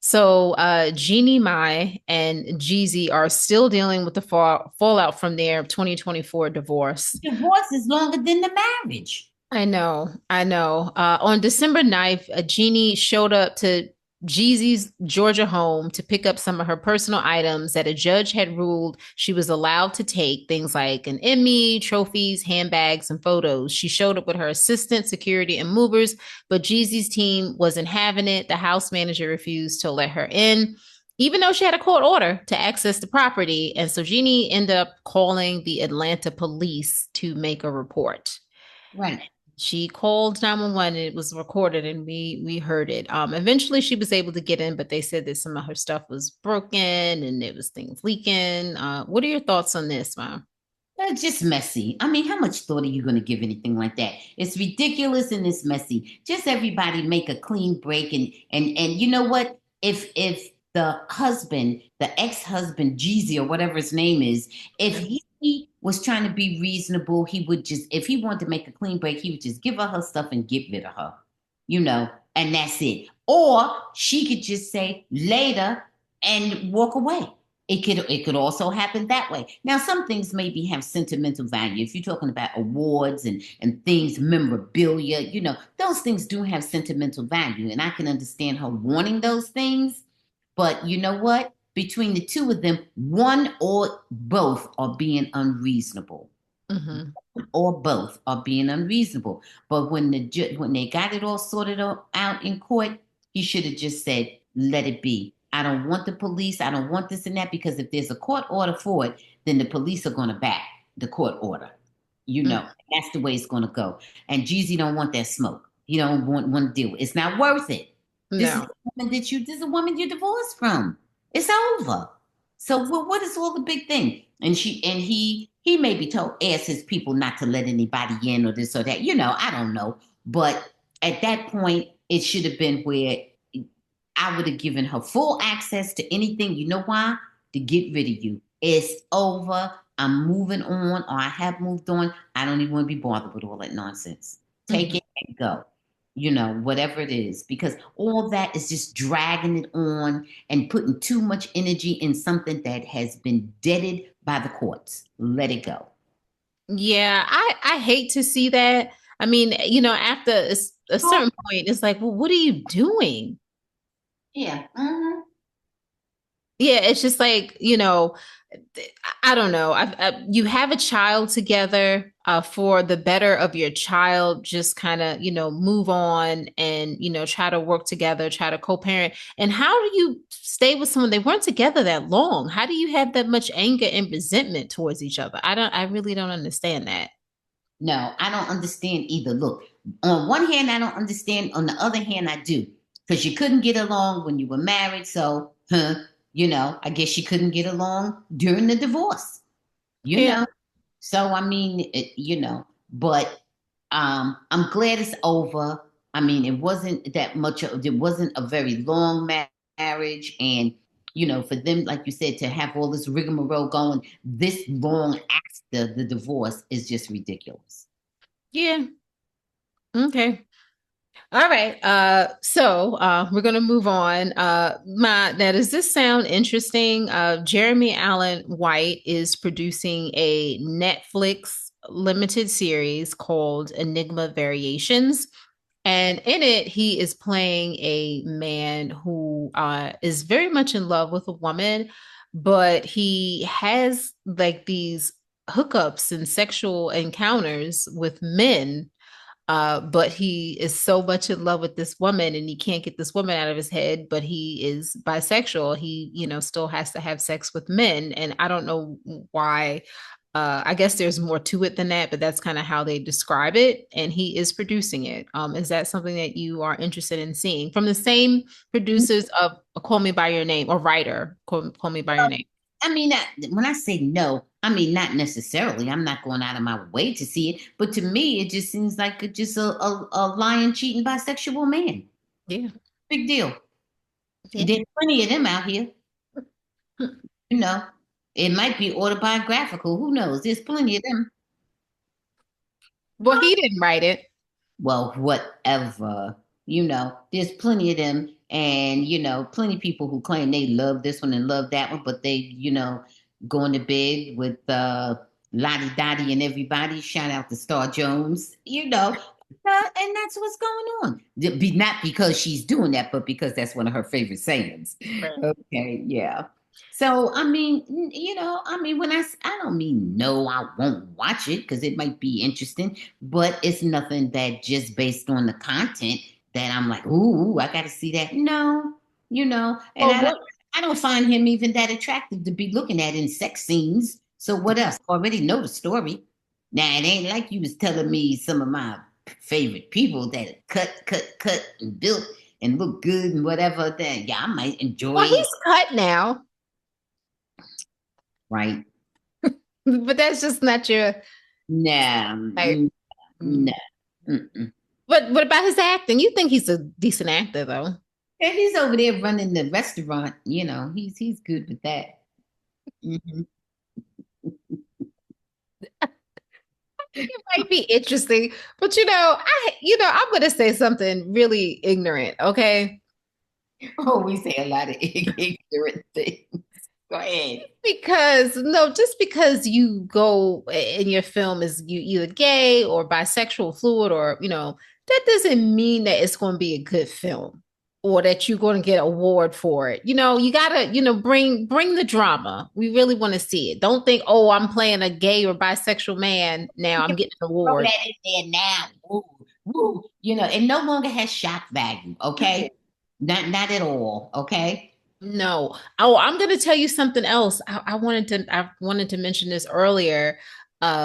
So Jeannie Mai and Jeezy are still dealing with the fallout from their 2024 divorce. Divorce is longer than the marriage. I know, I know. On December 9th, Jeannie showed up to Jeezy's Georgia home to pick up some of her personal items that a judge had ruled she was allowed to take, things like an Emmy, trophies, handbags, and photos. She showed up with her assistant, security, and movers, but Jeezy's team wasn't having it. The house manager refused to let her in, even though she had a court order to access the property. And so Jeannie ended up calling the Atlanta police to make a report. Right. She called 911 and it was recorded and we heard it. Eventually she was able to get in, but they said that some of her stuff was broken and it was things leaking. What are your thoughts on this, Mom? It's just messy. I mean, how much thought are you going to give anything like that? It's ridiculous and it's messy. Just everybody make a clean break and you know what? If the husband, the ex-husband, Jeezy or whatever his name is, if he was trying to be reasonable, he would just if he wanted to make a clean break, he would just give her stuff and get rid of her, you know, and that's it. Or she could just say later and walk away. It could also happen that way. Now, some things maybe have sentimental value. If you're talking about awards and things, memorabilia, you know, those things do have sentimental value. And I can understand her wanting those things. But you know what? Between the two of them, one or both are being unreasonable Mm-hmm. or both are being unreasonable. But when they got it all sorted out in court, he should have just said, "Let it be. I don't want the police. I don't want this and that because if there's a court order for it, then the police are going to back the court order. You know, that's the way it's going to go. And Jeezy don't want that smoke. He don't want to deal with it. It's not worth it. This is No. a woman this is a woman you divorced from. It's over. So what is all the big thing? And he maybe asked his people not to let anybody in or this or that. You know, I don't know. But at that point, it should have been where I would have given her full access to anything. You know why? To get rid of you. It's over. I'm moving on, or I have moved on. I don't even want to be bothered with all that nonsense. Take Mm-hmm. it and go. You know, whatever it is, because all that is just dragging it on and putting too much energy in something that has been deaded by the courts. Let it go. Yeah, I hate to see that. I mean, after a certain point, it's like, well, what are you doing? Yeah. Mhm. Yeah, it's just like, I don't know. You have a child together for the better of your child. Just kind of, move on and, try to work together, try to co-parent. And how do you stay with someone? They weren't together that long. How do you have that much anger and resentment towards each other? I really don't understand that. No, I don't understand either. Look, on one hand, I don't understand. On the other hand, I do. Because you couldn't get along when you were married. So, I guess you couldn't get along during the divorce, you Yeah. know. So, I mean, but I'm glad it's over. I mean, it wasn't that much, it wasn't a very long marriage. And, for them, like you said, to have all this rigmarole going this long after the divorce is just ridiculous. Yeah. Okay. All right. So we're gonna move on. Now does this sound interesting? Jeremy Allen White is producing a Netflix limited series called Enigma Variations. And in it, he is playing a man who is very much in love with a woman, but he has like these hookups and sexual encounters with men, but he is so much in love with this woman and he can't get this woman out of his head, but he is bisexual. He, still has to have sex with men. And I don't know why. I guess there's more to it than that, but that's kind of how they describe it. And he is producing it. Is that something that you are interested in seeing from the same producers of Call Me by Your Name or writer, Call Me by Your Name? I mean, when I say no, I mean not necessarily. I'm not going out of my way to see it, but to me, it just seems like just a lying, cheating bisexual man. Yeah. Big deal. Yeah. There's plenty of them out here. You know, it might be autobiographical. Who knows? There's plenty of them. Well, he didn't write it. Well, whatever. There's plenty of them, and plenty of people who claim they love this one and love that one, but they, going to bed with Lottie Dottie and everybody. Shout out to Star Jones, and that's what's going on. Not because she's doing that, but because that's one of her favorite sayings. Right. Okay, yeah. So I mean, when I don't mean no, I won't watch it because it might be interesting, but it's nothing that just based on the content that I'm like, ooh, I got to see that. No, and Well, what I don't find him even that attractive to be looking at in sex scenes. So what else? Already know the story. Now it ain't like you was telling me some of my favorite people that cut and built and look good and whatever. That yeah, I might enjoy well, it. he's cut now, Right. but that's just not your Nah, type. nah. Mm. Mm-mm. But what about his acting? You think he's a decent actor, though? And he's over there running the restaurant. He's good with that. Mhm. It might be interesting, but I'm going to say something really ignorant, okay? Oh, we say a lot of ignorant things. Go ahead. Because no, just because you go in your film is you either gay or bisexual, fluid, or that doesn't mean that it's going to be a good film or that you're going to get an award for it. You gotta, bring the drama. We really want to see it. Don't think, oh, I'm playing a gay or bisexual man. Now I'm getting an Throw award. that in there now. Woo, woo. It no longer has shock value. Okay, not at all. Okay. No. Oh, I'm going to tell you something else. I wanted to mention this earlier.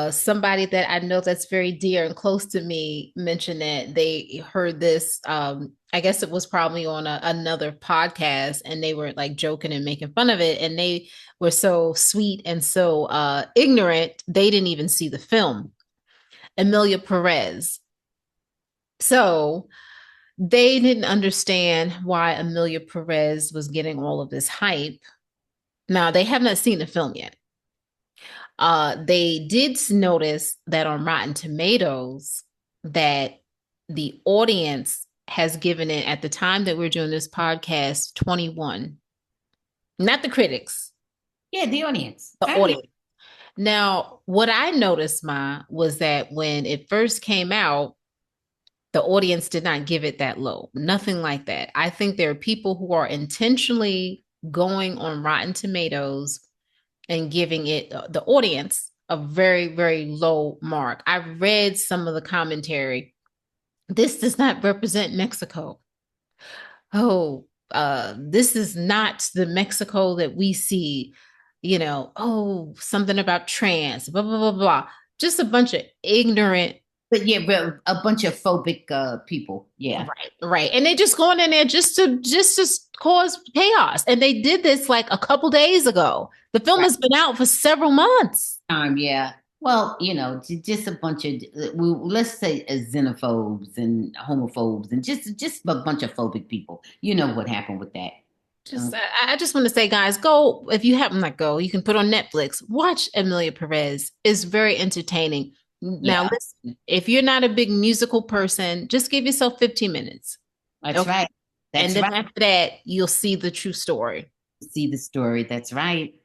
Somebody that I know that's very dear and close to me mentioned that they heard this. I guess it was probably on another podcast, and they were like joking and making fun of it. And they were so sweet and so ignorant, they didn't even see the film. Amelia Perez. So they didn't understand why Amelia Perez was getting all of this hype. Now, they have not seen the film yet. They did notice that on Rotten Tomatoes that the audience has given it at the time that we're doing this podcast 21. Not the critics, Yeah, the audience. the audience. Now, what I noticed, was that when it first came out, the audience did not give it that low. Nothing like that. I think there are people who are intentionally going on Rotten Tomatoes and giving it the audience a very, very low mark. I read some of the commentary. This does not represent Mexico. Oh, this is not the Mexico that we see. Oh, something about trans, blah, blah, blah, blah. Just a bunch of ignorant. But yeah, but a bunch of phobic people. Yeah, Right, right. And they just going in there just to cause chaos. And they did this like a couple days ago. The film right. has been out for several months. Yeah. Well, just a bunch of let's say xenophobes and homophobes and just a bunch of phobic people. You know what happened with that. Uh, I just want to say, guys, go if you happen to go. You can put on Netflix. Watch Amelia Perez. It's very entertaining. Now, yeah, listen, if you're not a big musical person, just give yourself 15 minutes. that's Okay. right. And That's then right. after that, you'll see the true story. See the story. That's right. Mhm.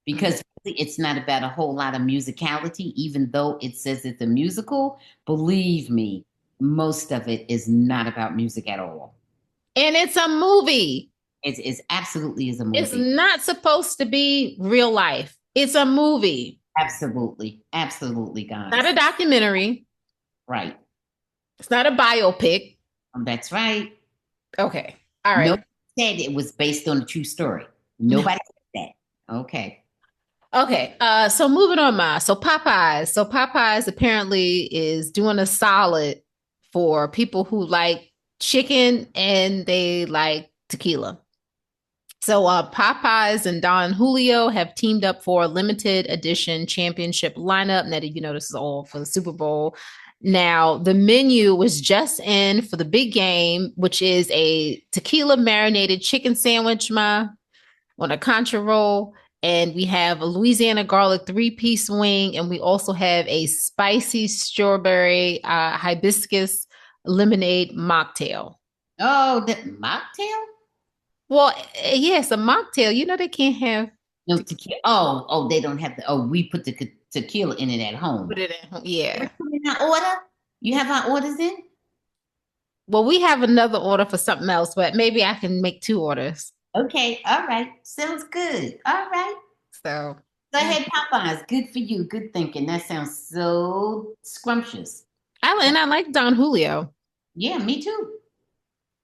Because really, it's not about a whole lot of musicality, even though it says it's a musical. Believe me, most of it is not about music at all. And it's a movie. It's absolutely is a It's movie. not supposed to be real life. It's a movie, Absolutely, absolutely, not guys. a documentary. Right. It's not a biopic. That's right. Okay. All right. Nobody said it was based on a true story. No. Nobody said that. Okay. Okay, so moving on, So Popeyes. So Popeyes apparently is doing a solid for people who like chicken and they like tequila. So Popeyes and Don Julio have teamed up for a limited edition championship lineup. Now, you know, this is all for the Super Bowl. Now, the menu was just in for the big game, which is a tequila marinated chicken sandwich, on a contra roll. And we have a Louisiana garlic 3-piece wing. And we also have a spicy strawberry hibiscus lemonade mocktail. Oh, the mocktail? Well, yes, a mocktail. You know, they can't have No to tequila. Oh, they don't have the. Oh, we put the tequila in it at home. put it at home. Let's Yeah. put in our order. You have our orders in? Well, we have another order for something else, but maybe I can make two orders. Okay, all right. Sounds good. All right. So, Go ahead, Popeyes. Good for you. Good thinking. That sounds so scrumptious. I like Don Julio. Yeah, me too.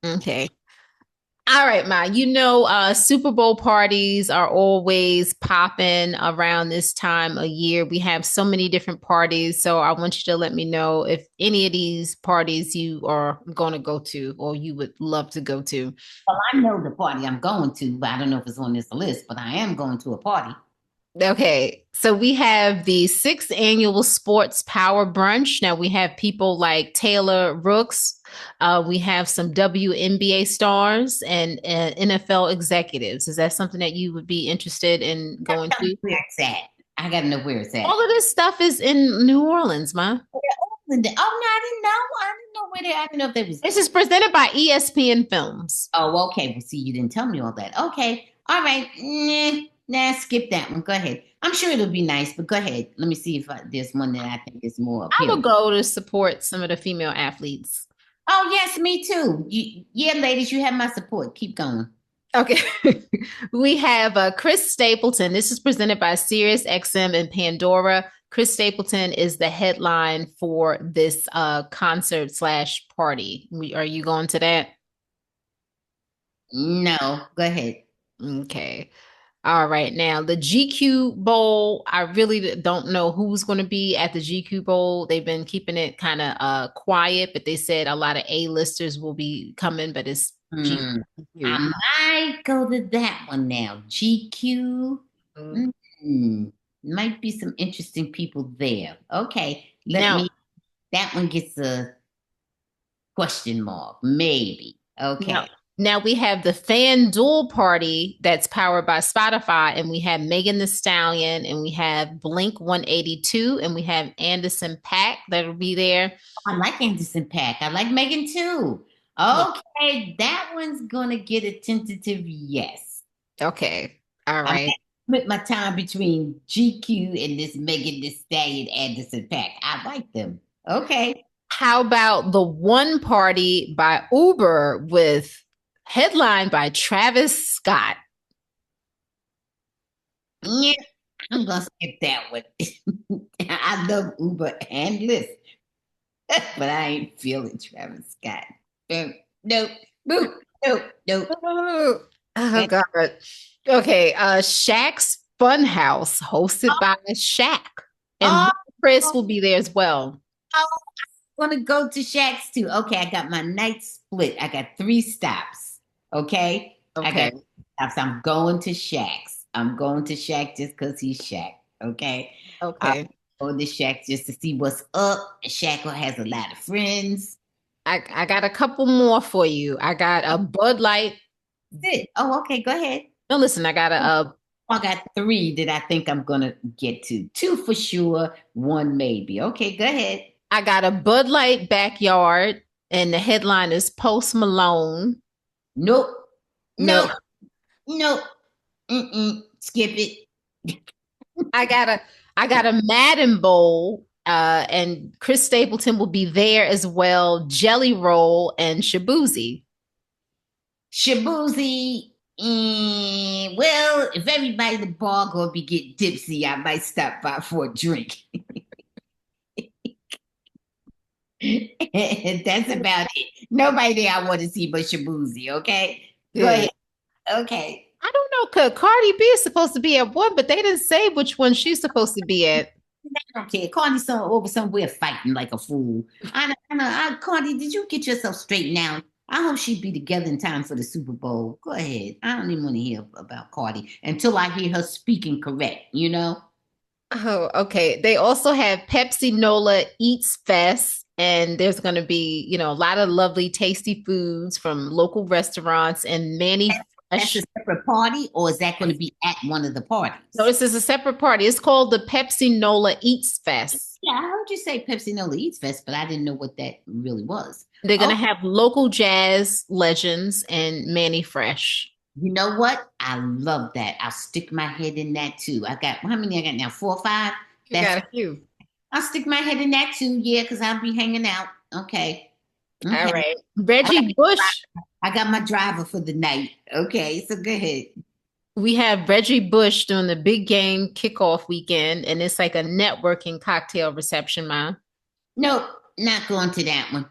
Okay. All right, Ma. You know, Super Bowl parties are always popping around this time of year. We have so many different parties. So I want you to let me know if any of these parties you are going to go to or you would love to go to. Well, I know the party I'm going to, but I don't know if it's on this list, but I am going to a party. Okay, so we have the sixth annual Sports Power Brunch. Now we have people like Taylor Rooks. We have some WNBA stars and NFL executives. Is that something that you would be interested in going to? Where it's at. I gotta know where it's at. All of this stuff is in New Orleans, ma. Oh no, I didn't know. I didn't know where they. I didn't know if they was. This is presented by ESPN Films. Oh, okay. Well, see, you didn't tell me all that. Okay, all right. Nah, skip that one. Go ahead. I'm sure it'll be nice, but go ahead. Let me see if there's one that I think is more I will appealing. go to support some of the female athletes. Oh yes, me too. Yeah, ladies, you have my support. Keep going. Okay. We have Chris Stapleton. This is presented by Sirius XM and Pandora. Chris Stapleton is the headline for this concert slash party. Are you going to that? No, go ahead. Okay. All right. Now, the GQ Bowl, I really don't know who's going to be at the GQ Bowl. They've been keeping it kind of quiet, but they said a lot of A-listers will be coming, but it's Hmm. I GQ. might go to that one now. GQ. Might be some interesting people there. Okay, let Now, me. That one gets a question mark. Maybe. now, Okay. now we have the FanDuel party that's powered by Spotify, and we have Megan the Stallion, and we have Blink 182, and we have Anderson Paak that'll be there. I like Anderson Paak. I like Megan too. Okay, that one's gonna get a tentative yes. Okay. All I'm right. split my time between GQ and this Megan Thee Stallion Anderson Paak. I like them. Okay. How about the one party by Uber with headlined by Travis Scott? Yeah, I'm gonna skip that one. I love Uber and Lyft, but I ain't feeling Travis Scott. Nope, nope, nope, nope. Oh God. Okay, Shaq's Funhouse, hosted by Shaq. And Oh, Chris will be there as well. I want to go to Shaq's too. Okay, I got my night split. I got 3 stops. Okay, I Okay. got stops. I'm going to Shaq's. I'm going to Shaq just because he's Shaq. Okay, I'm Okay. going to Shaq just to see what's up. Shaq has a lot of friends. I got a couple more for you. I got a Bud Light. That's it. Oh, okay, go ahead. No, listen, I got I got 3 that I think I'm gonna get to. 2 for sure, 1 maybe. Okay, go ahead. I got a Bud Light backyard, and the headline is Post Malone. Nope, No, nope, nope. Skip it. I got a Madden Bowl, and Chris Stapleton will be there as well. Jelly Roll and Shabuzi. Shabuzi. Well, if everybody at the bar gonna be getting tipsy, I might stop by for a drink. That's about it. Nobody there I want to see but Shabuzi, okay? Go Good. ahead. Okay. I don't know, cause Cardi B is supposed to be at one, but they didn't say which one she's supposed to be at. I don't care. Cardi over somewhere fighting like a fool. Cardi, did you get yourself straightened out? I hope she'd be together in time for the Super Bowl. Go ahead. I don't even want to hear about Cardi until I hear her speaking correct, you know? Oh, okay. They also have Pepsi Nola Eats Fest, and there's going to be, a lot of lovely, tasty foods from local restaurants and Manny That's a Fresh. separate party, or is that going to be at one of the No, parties? this is a separate party. It's called the Pepsi Nola Eats Fest. Yeah, I heard you say Pepsi No Eats Fest, but I didn't know what that really was. They're going to Oh, have local jazz legends and Manny Fresh. you know what? I love that. I'll stick my head in that too. I got how many I got now? 4 or 5? You That's got a few. I'll stick my head in that too, yeah, because I'll be hanging out. Okay. All Okay. right. I got, Reggie Bush. I got my driver for the night. Okay, so go ahead. We have Reggie Bush doing the big game kickoff weekend, and it's like a networking cocktail reception, man. Nope, not going to that one.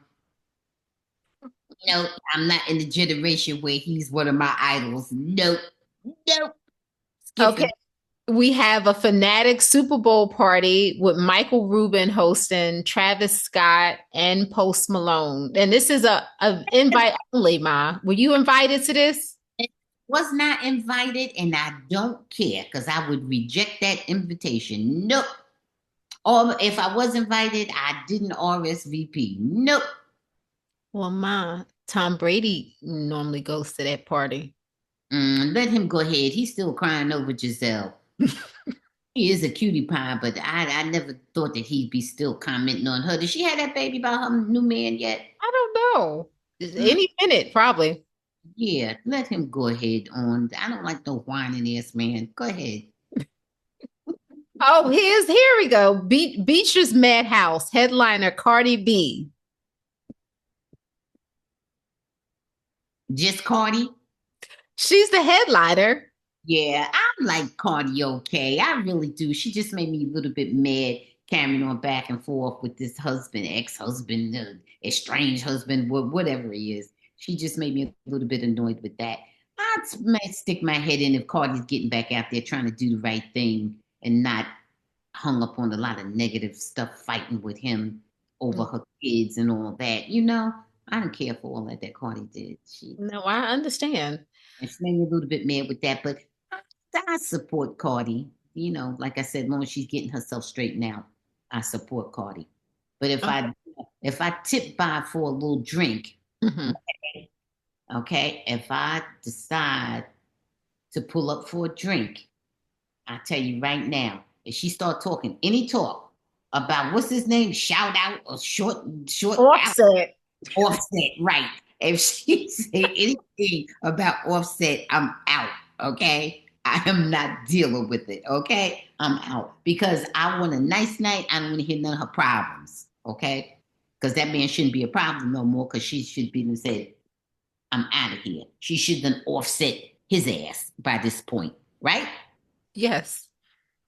Nope, I'm not in the generation where he's one of my idols. Nope, nope. Okay. Skipping. We have a Fanatic Super Bowl party with Michael Rubin hosting, Travis Scott, and Post Malone. And this is a invite only, Ma. Were you invited to this? Was not invited, and I don't care because I would reject that invitation. Nope. Or if I was invited, I didn't RSVP. Nope. Well, Ma, Tom Brady normally goes to that party. Let him go ahead. He's still crying over Giselle. He is a cutie pie, but I never thought that he'd be still commenting on her. Did she have that baby by her new man yet? I don't know. Mm, Any minute, probably. yeah, let him go ahead on. I don't like no whining ass man. Go ahead. Oh, here we go. Beacher's Madhouse headliner Cardi B. Just Cardi? She's the headliner. Yeah, I like Cardi okay. I really do. She just made me a little bit mad carrying on back and forth with this husband, ex-husband, estranged husband, whatever he is. She just made me a little bit annoyed with that. Might stick my head in if Cardi's getting back out there trying to do the right thing and not hung up on a lot of negative stuff, fighting with him over her kids and all that. I don't care for all that Cardi did. No, I understand. She made me a little bit mad with that, but I support Cardi. Like I said, as long as she's getting herself straightened out, I support Cardi. But if Okay. I tip by for a little drink, Mhm. okay, if I decide to pull up for a drink, I tell you right now, if she start talking any talk about what's his name, shout out or short out, Offset. Offset, right? If she say anything about Offset, I'm out. Okay, I am not dealing with it. Okay, I'm out because I want a nice night. I don't want to hear none of her problems. Okay, because that man shouldn't be a problem no more. Because she should be and said, "I'm out of here." She should then offset his ass by this point, right? Yes.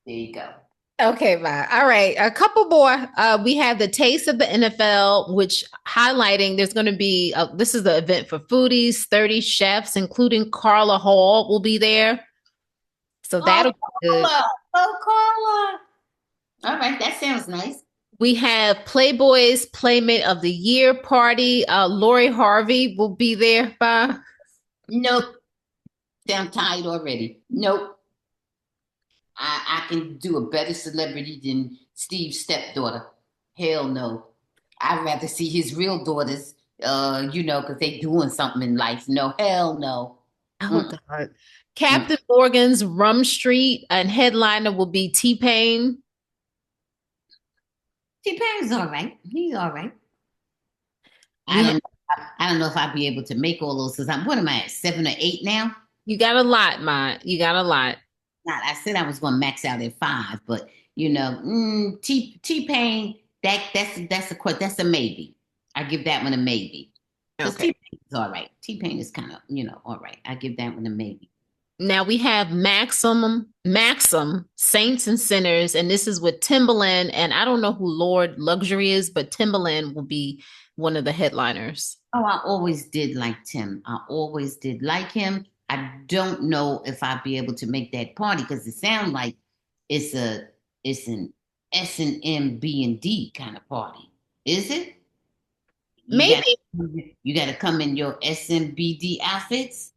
There you go. Okay, bye. All right. A couple more. We have the Taste of the NFL, which highlighting there's going to be, this is the event for foodies, 30 chefs, including Carla Hall will be there. So Oh, that'll be good. Carla. Oh, Carla. All right, that sounds nice. We have Playboy's Playmate of the Year party. Lori Harvey will be there. Bye. Nope. Sound tired already. Nope. I can do a better celebrity than Steve's stepdaughter. Hell no. I'd rather see his real daughters, because they doing something in life. No, hell no. Oh, Mm, God. mm. Captain Morgan's Rum Street, and headliner will be T-Pain. T-Pain's all right. He's all right. I We have, don't I don't know if I'd be able to make all those because what am I at, 7 or 8 now? you got a lot, Ma. You got a lot. Not I said I was gonna max out at 5, but T-Pain, that's a maybe. I give that one a maybe. Because Okay. T-Pain is all right. T-Pain is kind of, all right. I give that one a maybe. Now we have Maxim, Saints and Sinners, and this is with Timbaland. And I don't know who Lord Luxury is, but Timbaland will be one of the headliners. Oh, I always did like Tim. I always did like him. I don't know if I'd be able to make that party because it sounds like it's an S and M B and D kind of party. Is it? You got Maybe. you got to come in your SMBD outfits.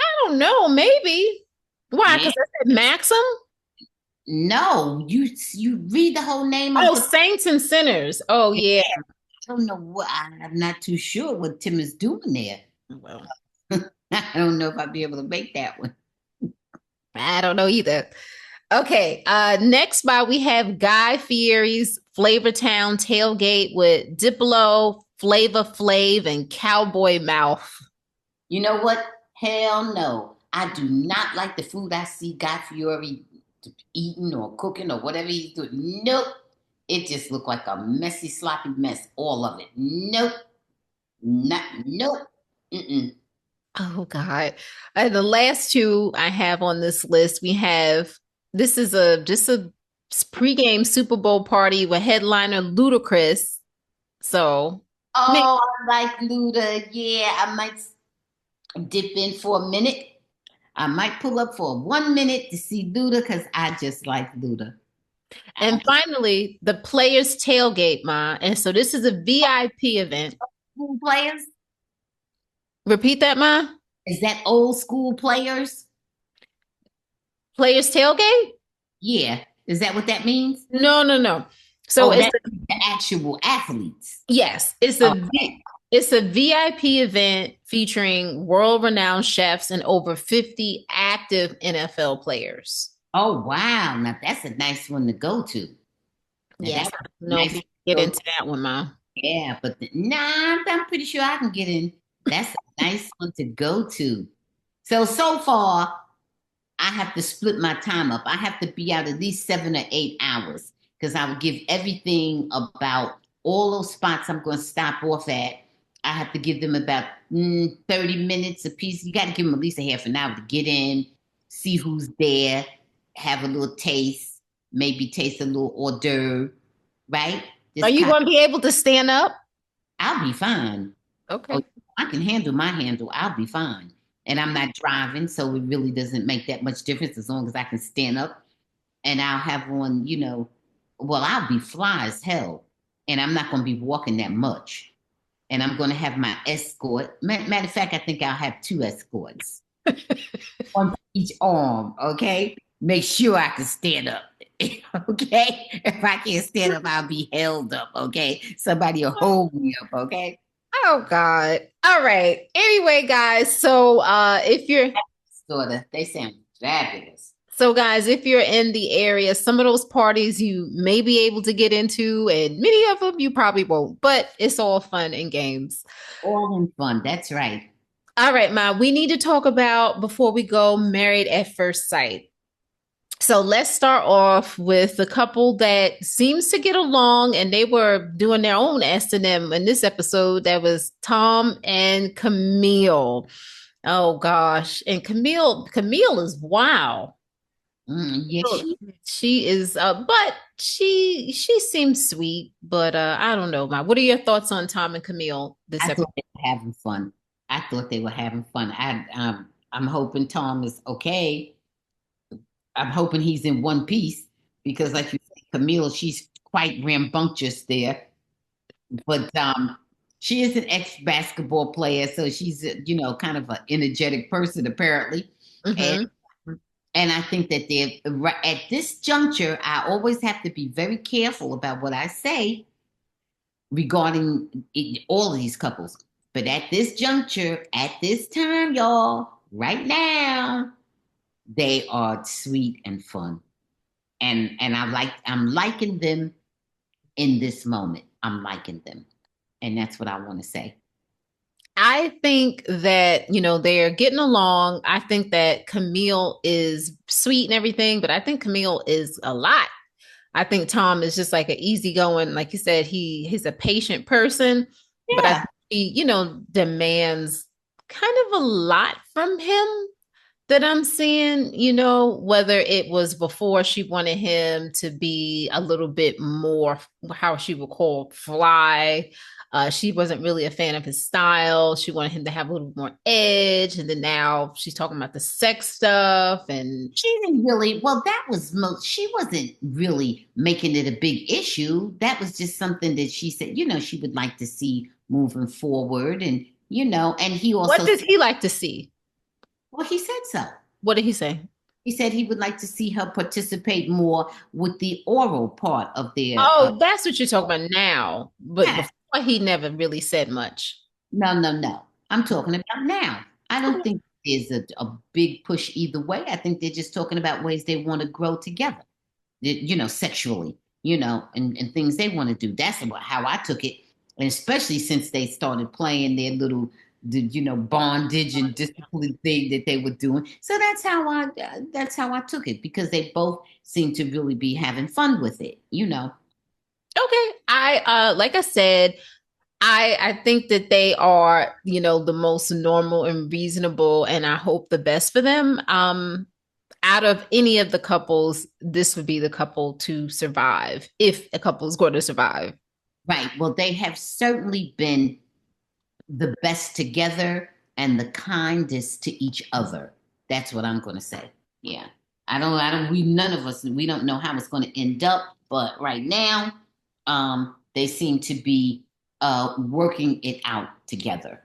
I don't know. Maybe. Why? Yeah. Because I said Maxim? No, you read the whole name of Oh, the. Saints and Sinners. Oh, Yeah, yeah. I don't know what. I'm not too sure what Tim is doing there. Well, I don't know if I'll be able to make that one. I don't know either. Okay. Next by we have Guy Fieri's Flavortown tailgate with Diplo, Flavor Flav, and Cowboy Mouth. You know what? Hell no. I do not like the food I see Guy Fieri eating or cooking or whatever he's doing. Nope. It just looked like a messy, sloppy mess. All of it. Nope. Not, nope. Mm-mm. Oh God. The last two I have on this list, we have this is a just a pregame Super Bowl party with headliner Ludacris. So maybe Oh, I like Luda. Yeah, I might dip in for a minute. I might pull up for 1 minute to see Luda because I just like Luda. and finally the players tailgate, Ma. And so this is a VIP event. School players? Repeat that, Ma. Is that old school players? Players tailgate? Yeah. Is that what that means? No, no, no. So Oh, it's that's the actual athletes. yes, Okay. it's a VIP event featuring world-renowned chefs and over 50 active NFL players. Oh, wow. Now that's a nice one to go to. Now Yes, that's I don't a know if nice you one can get to go into to. that one, Ma. Yeah, but nah, I'm pretty sure I can get in. That's a nice one to go to. So far, I have to split my time up. I have to be out at least 7 or 8 hours because I would give everything about all those spots I'm going to stop off at. I have to give them about 30 minutes a piece. You got to give them at least a half an hour to get in, see who's there, have a little taste, maybe taste a little hors d'oeuvre, right? Are Just you kind going to be able to stand up? I'll be fine. Oh, Okay. I can handle my handle. I'll be fine. And I'm not driving, so it really doesn't make that much difference as long as I can stand up and I'll have on, well, I'll be fly as hell. And I'm not going to be walking that much. And I'm going to have my escort. Matter of fact, I think I'll have two escorts on each arm, okay? Make sure I can stand up. Okay? If I can't stand up, I'll be held up, okay? Somebody will hold me up, okay? Oh God. All right. Anyway, guys, so if you're Sort of. They sound fabulous. so guys, if you're in the area, some of those parties you may be able to get into, and many of them you probably won't, but it's all fun and games. All in fun. That's right. All right, Ma, we need to talk about before we go Married at First Sight. So let's start off with the couple that seems to get along, and they were doing their own S&M in this episode. That was Tom and Camille. Oh gosh, and Camille is wow. Yeah, She is, but she seems sweet. But I don't know, Ma. What are your thoughts on Tom and Camille this I episode? thought they were having fun. I thought they were having fun. I'm hoping Tom is okay. I'm hoping he's in one piece because, like you said, Camille, she's quite rambunctious there. But she is an ex-basketball player, so she's kind of an energetic person apparently. And Mm-hmm. and I think that they're at this juncture. I always have to be very careful about what I say regarding all of these couples. But at this juncture, at this time, y'all, right now, they are sweet and fun. And I'm liking them in this moment. I'm liking them. And that's what I want to say. I think that, they're getting along. I think that Camille is sweet and everything, but I think Camille is a lot. I think Tom is just like an easygoing, like you said, he's a patient person, but I Yeah. think he, demands kind of a lot from him that I'm seeing, whether it was before she wanted him to be a little bit more, how she would call fly. She wasn't really a fan of his style. She wanted him to have a little more edge. And then now she's talking about the sex stuff. And She didn't really, well, that was most, she wasn't really making it a big issue. That was just something that she said, she would like to see moving forward. And, and he What also, does he like to see? well, he said so. What did he say? He said he would like to see her participate more with the oral part of their, Oh, that's what you're talking about now. But yes. before he never really said much. No, no, no. I'm talking about now. I don't think there's a big push either way. I think they're just talking about ways they want to grow together, sexually, and things they want to do. That's how I took it. And especially since they started playing their little, bondage and discipline thing that they were doing. So that's how I took it because they both seem to really be having fun with it. Okay. I like I said, I think that they are, the most normal and reasonable, and I hope the best for them. Out of any of the couples, this would be the couple to survive if a couple is going to survive. Right. Well, they have certainly been the best together and the kindest to each other. That's what I'm going to say. Yeah. None of us, we don't know how it's going to end up, but right now, they seem to be working it out together.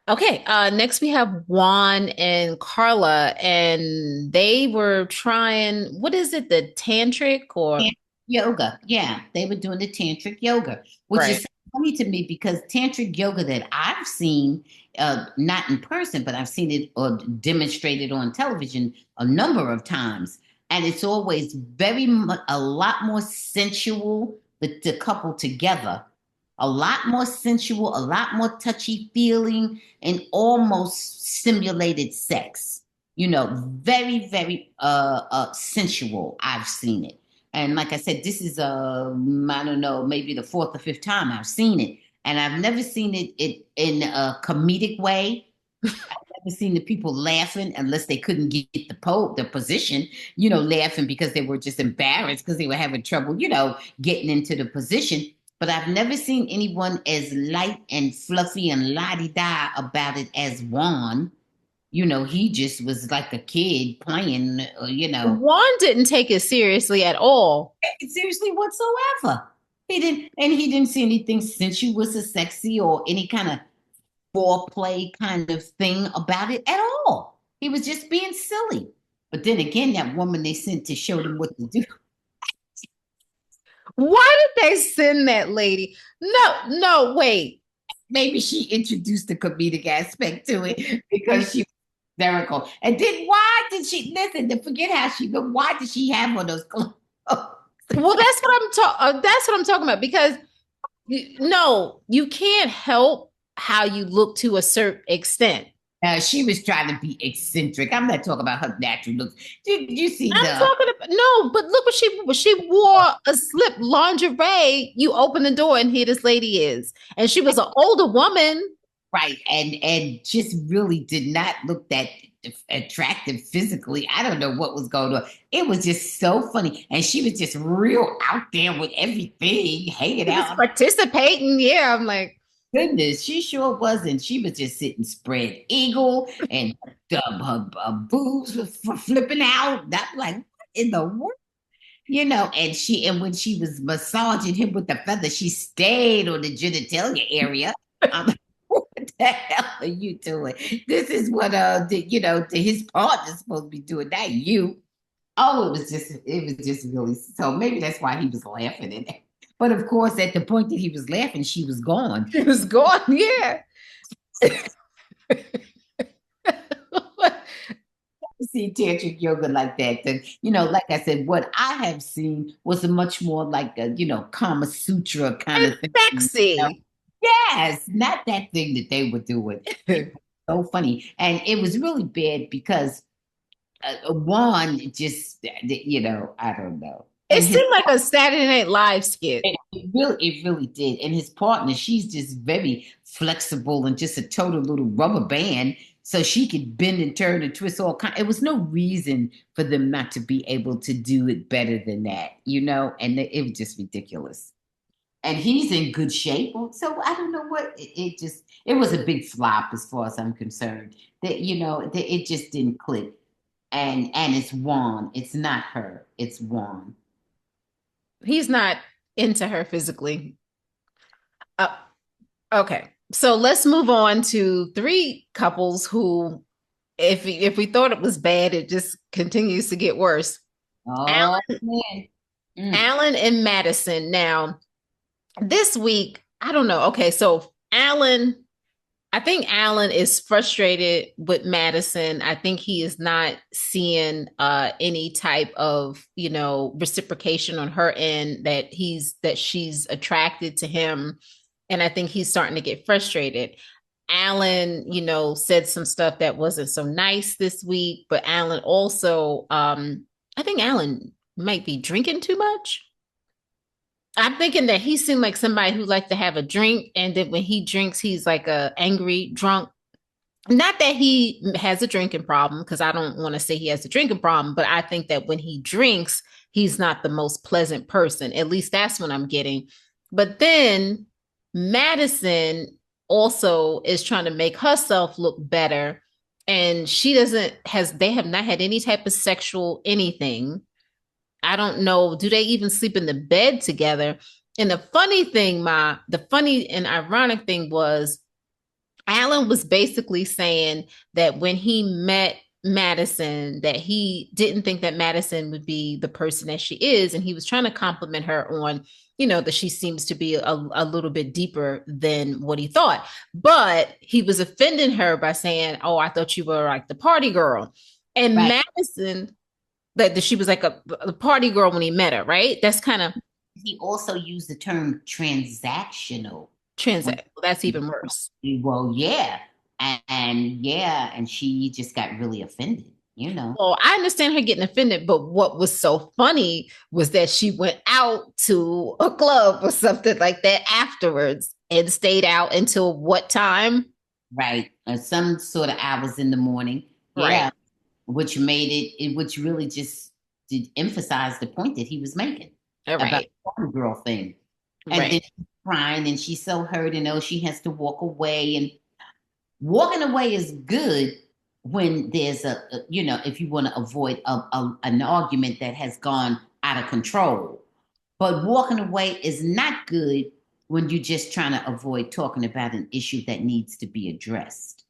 Okay, next we have Juan and Carla, and they were trying, what is it, the tantric or Yoga. Yeah, they were doing the tantric yoga, which right? is funny to me because tantric yoga that I've seen, not in person, but I've seen it or demonstrated on television a number of times, and it's always a lot more sensual. The couple together, a lot more sensual, a lot more touchy feeling, and almost simulated sex. Very, very sensual. I've seen it. And like I said, this is I don't know, maybe the fourth or fifth time I've seen it. And I've never seen it in a comedic way. I've never seen the people laughing unless they couldn't get the position, laughing because they were just embarrassed because they were having trouble, getting into the position. But I've never seen anyone as light and fluffy and la-di-da about it as Juan. He just was like a kid playing. Juan didn't take it seriously at all. Seriously whatsoever. He didn't see anything sensuous or sexy or any kind of foreplay kind of thing about it at all. He was just being silly. But then again, that woman they sent to show them what to do. Why did they send that lady? No, no, wait. Maybe she introduced the comedic aspect to it because she was hysterical. And then why did she listen? To forget how she looked. Why did she have one of those clothes? Well, that's what I'm talking about because no, you can't help how you look to a certain extent. She was trying to be eccentric. I'm not talking about her natural looks. Did you see I'm talking about no, but look what she wore a slip lingerie. You open the door and here this lady is, and she was an older woman. right? And just really did not look that attractive physically. I don't know what was going on. It was just so funny, and she was just real out there with everything, hanging She was out. participating. Yeah, I'm like, Goodness, she sure wasn't. She was just sitting spread eagle, and her boobs were flipping out. I'm like, what in the world? And when she was massaging him with the feather, she stayed on the genitalia area. I'm like, what the hell are you doing? This is what his partner's supposed to be doing, not you. Oh, it was just really, so maybe that's why he was laughing at it. But of course, at the point that he was laughing, she was gone. she was gone. Yeah. See tantric yoga like that. Then, like I said, what I have seen was a much more like a, Kama Sutra kind It's of thing. sexy. Yes, not that thing that they were doing. It It was so funny. And it was really bad because Juan just, I don't know. And his seemed like a Saturday Night Live skit. it really did. And his partner, she's just very flexible and just a total little rubber band. So she could bend and turn and twist all kind. It was no reason for them not to be able to do it better than that. And it was just ridiculous. And he's in good shape. So I don't know what it was a big flop as far as I'm concerned. That it just didn't click. And it's Juan. It's not her. It's Juan. He's not into her physically. Okay. So let's move on to three couples who, if we thought it was bad, it just continues to get worse. Oh Alan, man. Mm. Alan and Madison. Now, this week, I don't know. Okay, so Alan, I think Alan is frustrated with Madison. I think he is not seeing any type of, reciprocation on her end that she's attracted to him. And I think he's starting to get frustrated. Alan, said some stuff that wasn't so nice this week, but Alan also, I think Alan might be drinking too much. I'm thinking that he seemed like somebody who liked to have a drink, and that when he drinks, he's like a angry drunk. Not that he has a drinking problem, because I don't want to say he has a drinking problem, but I think that when he drinks, he's not the most pleasant person. At least that's what I'm getting. But then Madison also is trying to make herself look better, and she doesn't has they have not had any type of sexual anything. I don't know. Do they even sleep in the bed together? And the funny and ironic thing was Alan was basically saying that when he met Madison, that he didn't think that Madison would be the person that she is. And he was trying to compliment her on, that she seems to be a little bit deeper than what he thought. But he was offending her by saying, "Oh, I thought you were like the party girl." And Right. Madison, that she was like a party girl when he met her, right? That's kind of He also used the term transactional when transit. That's even worse. well, yeah. And yeah, and she just got really offended, you know. Well, I understand her getting offended, but what was so funny was that she went out to a club or something like that afterwards and stayed out until what time? Right. Some sort of hours in the morning. Right. Yeah. Which made which really just did emphasize the point that he was making about Right. the farm girl thing. And then Right. she's crying and she's so hurt and oh, she has to walk away. And walking away is good when there's if you want to avoid an argument that has gone out of control. But walking away is not good when you're just trying to avoid talking about an issue that needs to be addressed.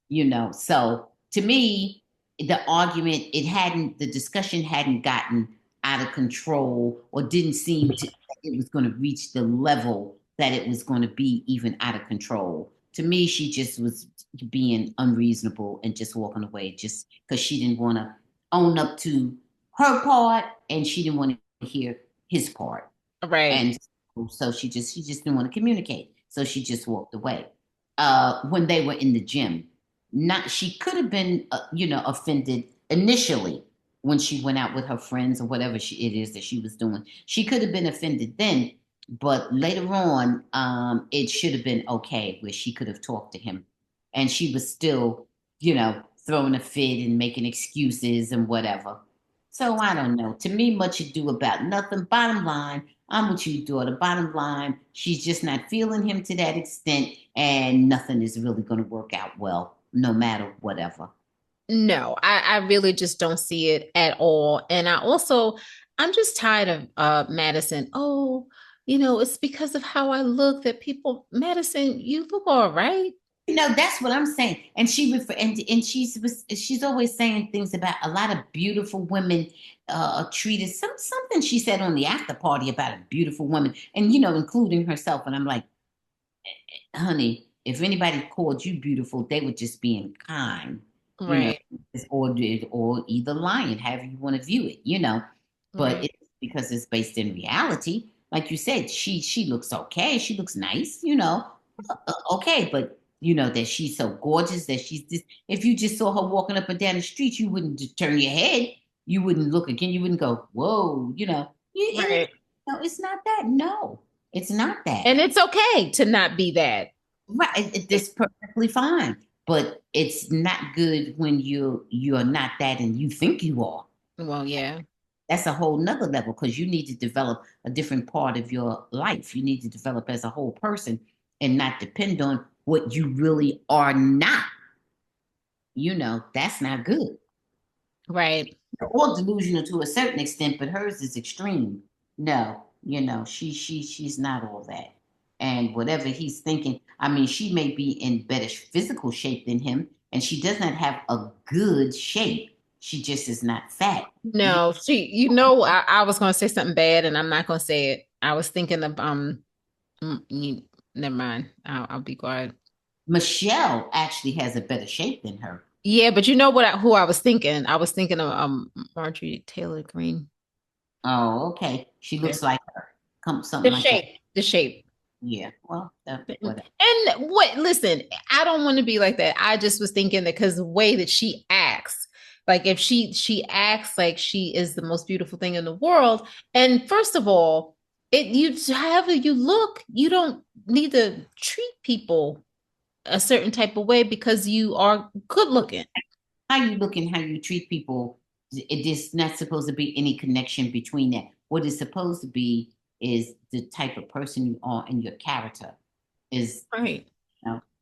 So to me, the discussion hadn't gotten out of control or didn't seem to it was going to reach the level that it was going to be even out of control. To me, she just was being unreasonable and just walking away just because she didn't want to own up to her part and she didn't want to hear his part. Right. And so she just didn't want to communicate. So she just walked away. When they were in the gym, not she could have been offended initially when she went out with her friends or whatever it is that she was doing. She could have been offended then, but later on, it should have been okay where she could have talked to him, and she was still, throwing a fit and making excuses and whatever. So I don't know. To me, much ado about nothing. Bottom line, I'm with you, daughter. Bottom line, she's just not feeling him to that extent, and nothing is really going to work out well, no matter whatever. No, I really just don't see it at all. And I'm just tired of Madison. Oh, it's because of how I look that people, Madison, you look all right. That's what I'm saying. And she's always saying things about a lot of beautiful women treated something she said on the after party about a beautiful woman, and including herself. And I'm like, honey, if anybody called you beautiful, they were just being kind, you know, Right. or either lying, however you want to view it. But Right. it's because it's based in reality. Like you said, she looks okay. She looks nice, okay, but that she's so gorgeous that she's this. If you just saw her walking up and down the street, you wouldn't just turn your head. You wouldn't look again. You wouldn't go, whoa, Right. no, it's not that. No, it's not that. And it's okay to not be that. Right, it's perfectly fine, but it's not good when you're not that and you think you are. Well, yeah. That's a whole nother level because you need to develop a different part of your life. You need to develop as a whole person and not depend on what you really are not. That's not good. Right. They're all delusional to a certain extent, but hers is extreme. No, she's not all that. and whatever he's thinking. I mean, she may be in better physical shape than him, and she does not have a good shape. She just is not fat. You, No, I was gonna say something bad and I'm not gonna say it. I was thinking of never mind. I'll be quiet. Michelle actually has a better shape than her. Yeah, but you know what who I was thinking? I was thinking of Marjorie Taylor Greene. Oh, okay. She Yeah. looks like her. Come something The like that. shape. The shape. Yeah. Well, whatever. And what, listen, I don't want to be like that. I just was thinking that because the way that she acts, like if she acts like she is the most beautiful thing in the world. And first of all, it you however you look, you don't need to treat people a certain type of way because you are good looking. How you look and how you treat people, it is not supposed to be any connection between that. What is supposed to be is the type of person you are and your character is, Right.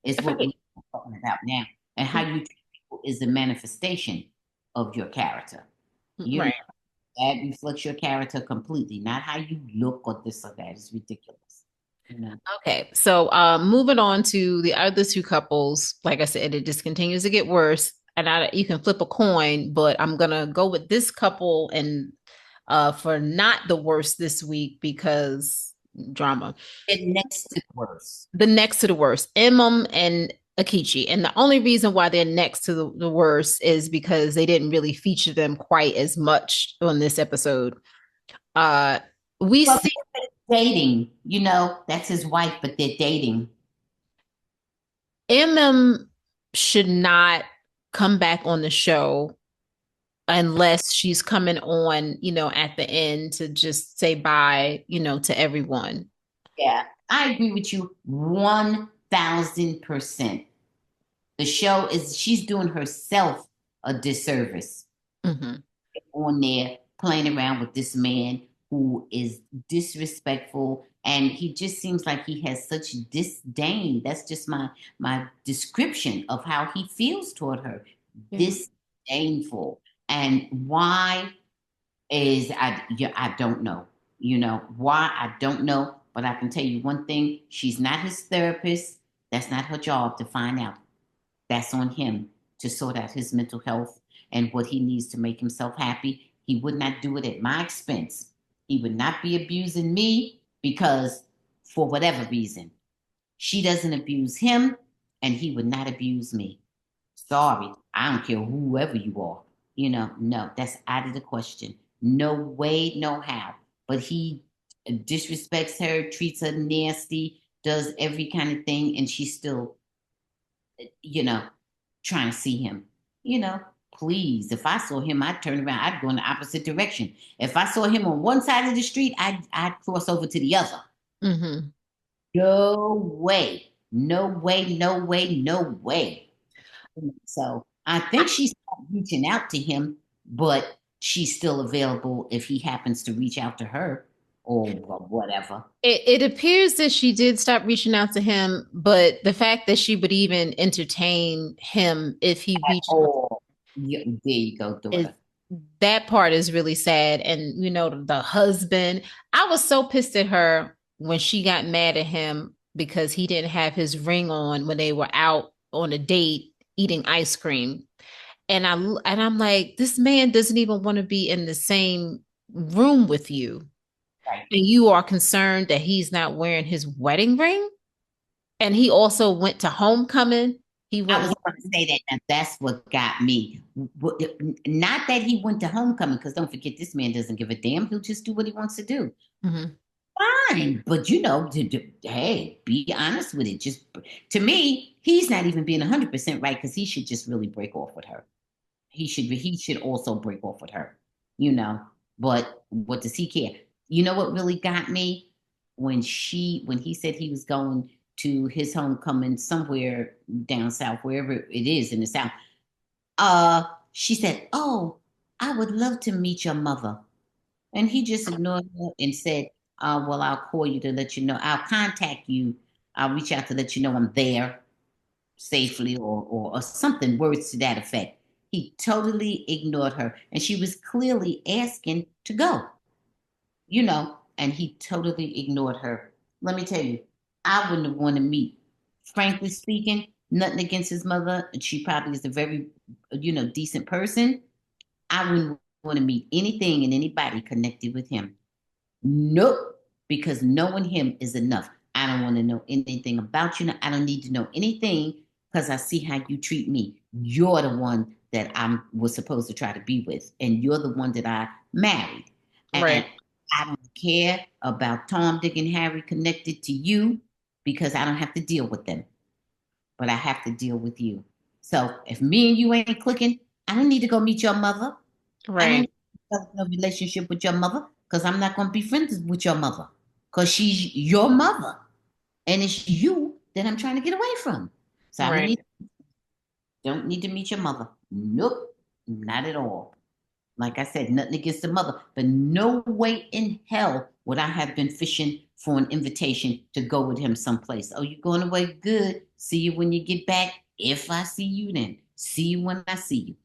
is If I what could, we're talking about now. And how you treat people is the manifestation of your character. You know, right. that reflects your character completely, not how you look or this or that. It's ridiculous. You know. Okay, so moving on to the other two couples, like I said, it just continues to get worse. And you can flip a coin, but I'm gonna go with this couple and for not the worst this week because drama. And next to worse. The next to the worst, Imam and Akichi. And the only reason why they're next to the worst is because they didn't really feature them quite as much on this episode. Uh we Well, see dating, that's his wife, but they're dating. MM should not come back on the show unless she's coming on, at the end to just say bye, to everyone. Yeah, I agree with you 1000%. The show is, she's doing herself a disservice Mm-hmm. on there playing around with this man who is disrespectful, and he just seems like he has such disdain. That's just my description of how he feels toward her. Yeah. Disdainful. And why is yeah, I don't know. Why, I don't know, but I can tell you one thing, she's not his therapist. That's not her job to find out. That's on him to sort out his mental health and what he needs to make himself happy. He would not do it at my expense. He would not be abusing me because, for whatever reason, she doesn't abuse him and he would not abuse me. Sorry, I don't care whoever you are. No, that's out of the question. No way, no how. But he disrespects her, treats her nasty, does every kind of thing, and she's still, you know, trying to see him. You know, please, if I saw him, I'd turn around, I'd go in the opposite direction. If I saw him on one side of the street, I'd cross over to the other. Mm-hmm. No way. No way, no way, no way. So I think she's reaching out to him, but she's still available if he happens to reach out to her or whatever. It appears that she did stop reaching out to him, but the fact that she would even entertain him if he reached out Oh, yeah, there you go, is daughter. that part is really sad. And the husband, I was so pissed at her when she got mad at him because he didn't have his ring on when they were out on a date eating ice cream. And I'm like, this man doesn't even want to be in the same room with you. Right. And you are concerned that he's not wearing his wedding ring. And he also went to homecoming. He I went was going to say that. Now that's what got me. Not that he went to homecoming, because don't forget, this man doesn't give a damn. He'll just do what he wants to do. Mhm. Fine, but hey, be honest with it. Just to me, he's not even being 100% right because he should just really break off with her. He should also break off with her, you know. But what does he care? You know what really got me when he said he was going to his homecoming somewhere down south, wherever it is in the south. She said, "Oh, I would love to meet your mother," and he just ignored her and said, "Well, I'll call you to let you know. I'll contact you. I'll reach out to let you know I'm there safely," or something, words to that effect. He totally ignored her, and she was clearly asking to go, and he totally ignored her. Let me tell you, I wouldn't want to meet. Frankly speaking, nothing against his mother. She probably is a very, decent person. I wouldn't want to meet anything and anybody connected with him. Nope, because knowing him is enough. I don't want to know anything about you. I don't need to know anything because I see how you treat me. You're the one that I was supposed to try to be with, and you're the one that I married. And Right. I don't care about Tom, Dick, and Harry connected to you because I don't have to deal with them, but I have to deal with you. So if me and you ain't clicking, I don't need to go meet your mother. I don't Right. have no relationship with your mother because I'm not going to be friends with your mother because she's your mother and it's you that I'm trying to get away from. So I Right. don't need to meet your mother. Nope, not at all. Like I said, nothing against the mother, but no way in hell would I have been fishing for an invitation to go with him someplace. Oh, you going away? Good. See you when you get back. If I see you, then see you when I see you.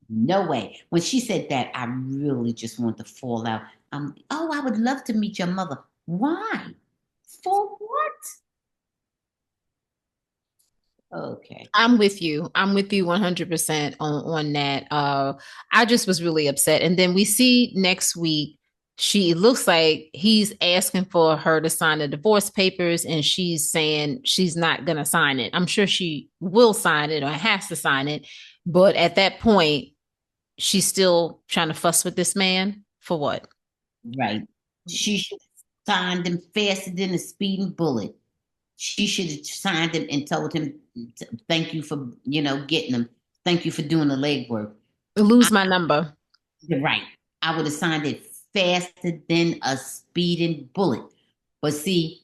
No way. When she said that, I really just want to fall out. Oh, I would love to meet your mother. Why? For what? Okay. I'm with you. I'm with you 100% on that. I just was really upset. And then we see next week, she it looks like he's asking for her to sign the divorce papers, and she's saying she's not gonna sign it. I'm sure she will sign it or has to sign it, but at that point, she's still trying to fuss with this man for what? Right. She should have signed him faster than a speeding bullet. She should have signed him and told him, thank you for, getting him. Thank you for doing the legwork. Lose my number. You're right. I would have signed it faster than a speeding bullet. But see,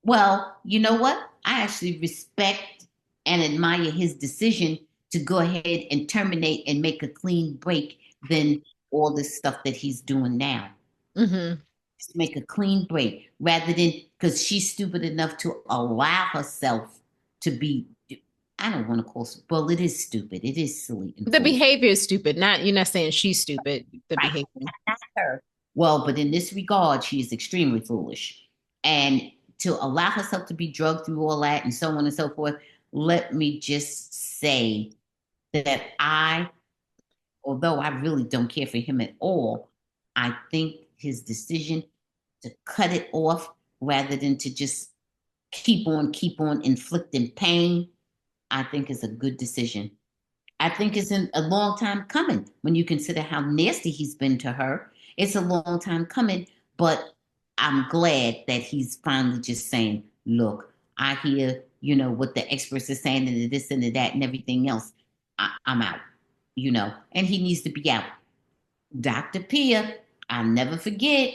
well, you know what? I actually respect and admire his decision to go ahead and terminate and make a clean break than all this stuff that he's doing now. Hmm. Just make a clean break rather than because she's stupid enough to allow herself to be. I don't want to call it, well, it is stupid. It is silly and The foolish. behavior is stupid. Not you're not saying she's stupid. The Right. behavior. Not her. Well, but in this regard, she is extremely foolish. And to allow herself to be drugged through all that and so on and so forth, let me just say that although I really don't care for him at all, I think his decision to cut it off rather than to just keep on inflicting pain, I think is a good decision. I think it's a long time coming when you consider how nasty he's been to her. It's a long time coming, but I'm glad that he's finally just saying, look, I hear, what the experts are saying and this and that and everything else. I'm out, and he needs to be out. Dr. Pia, I'll never forget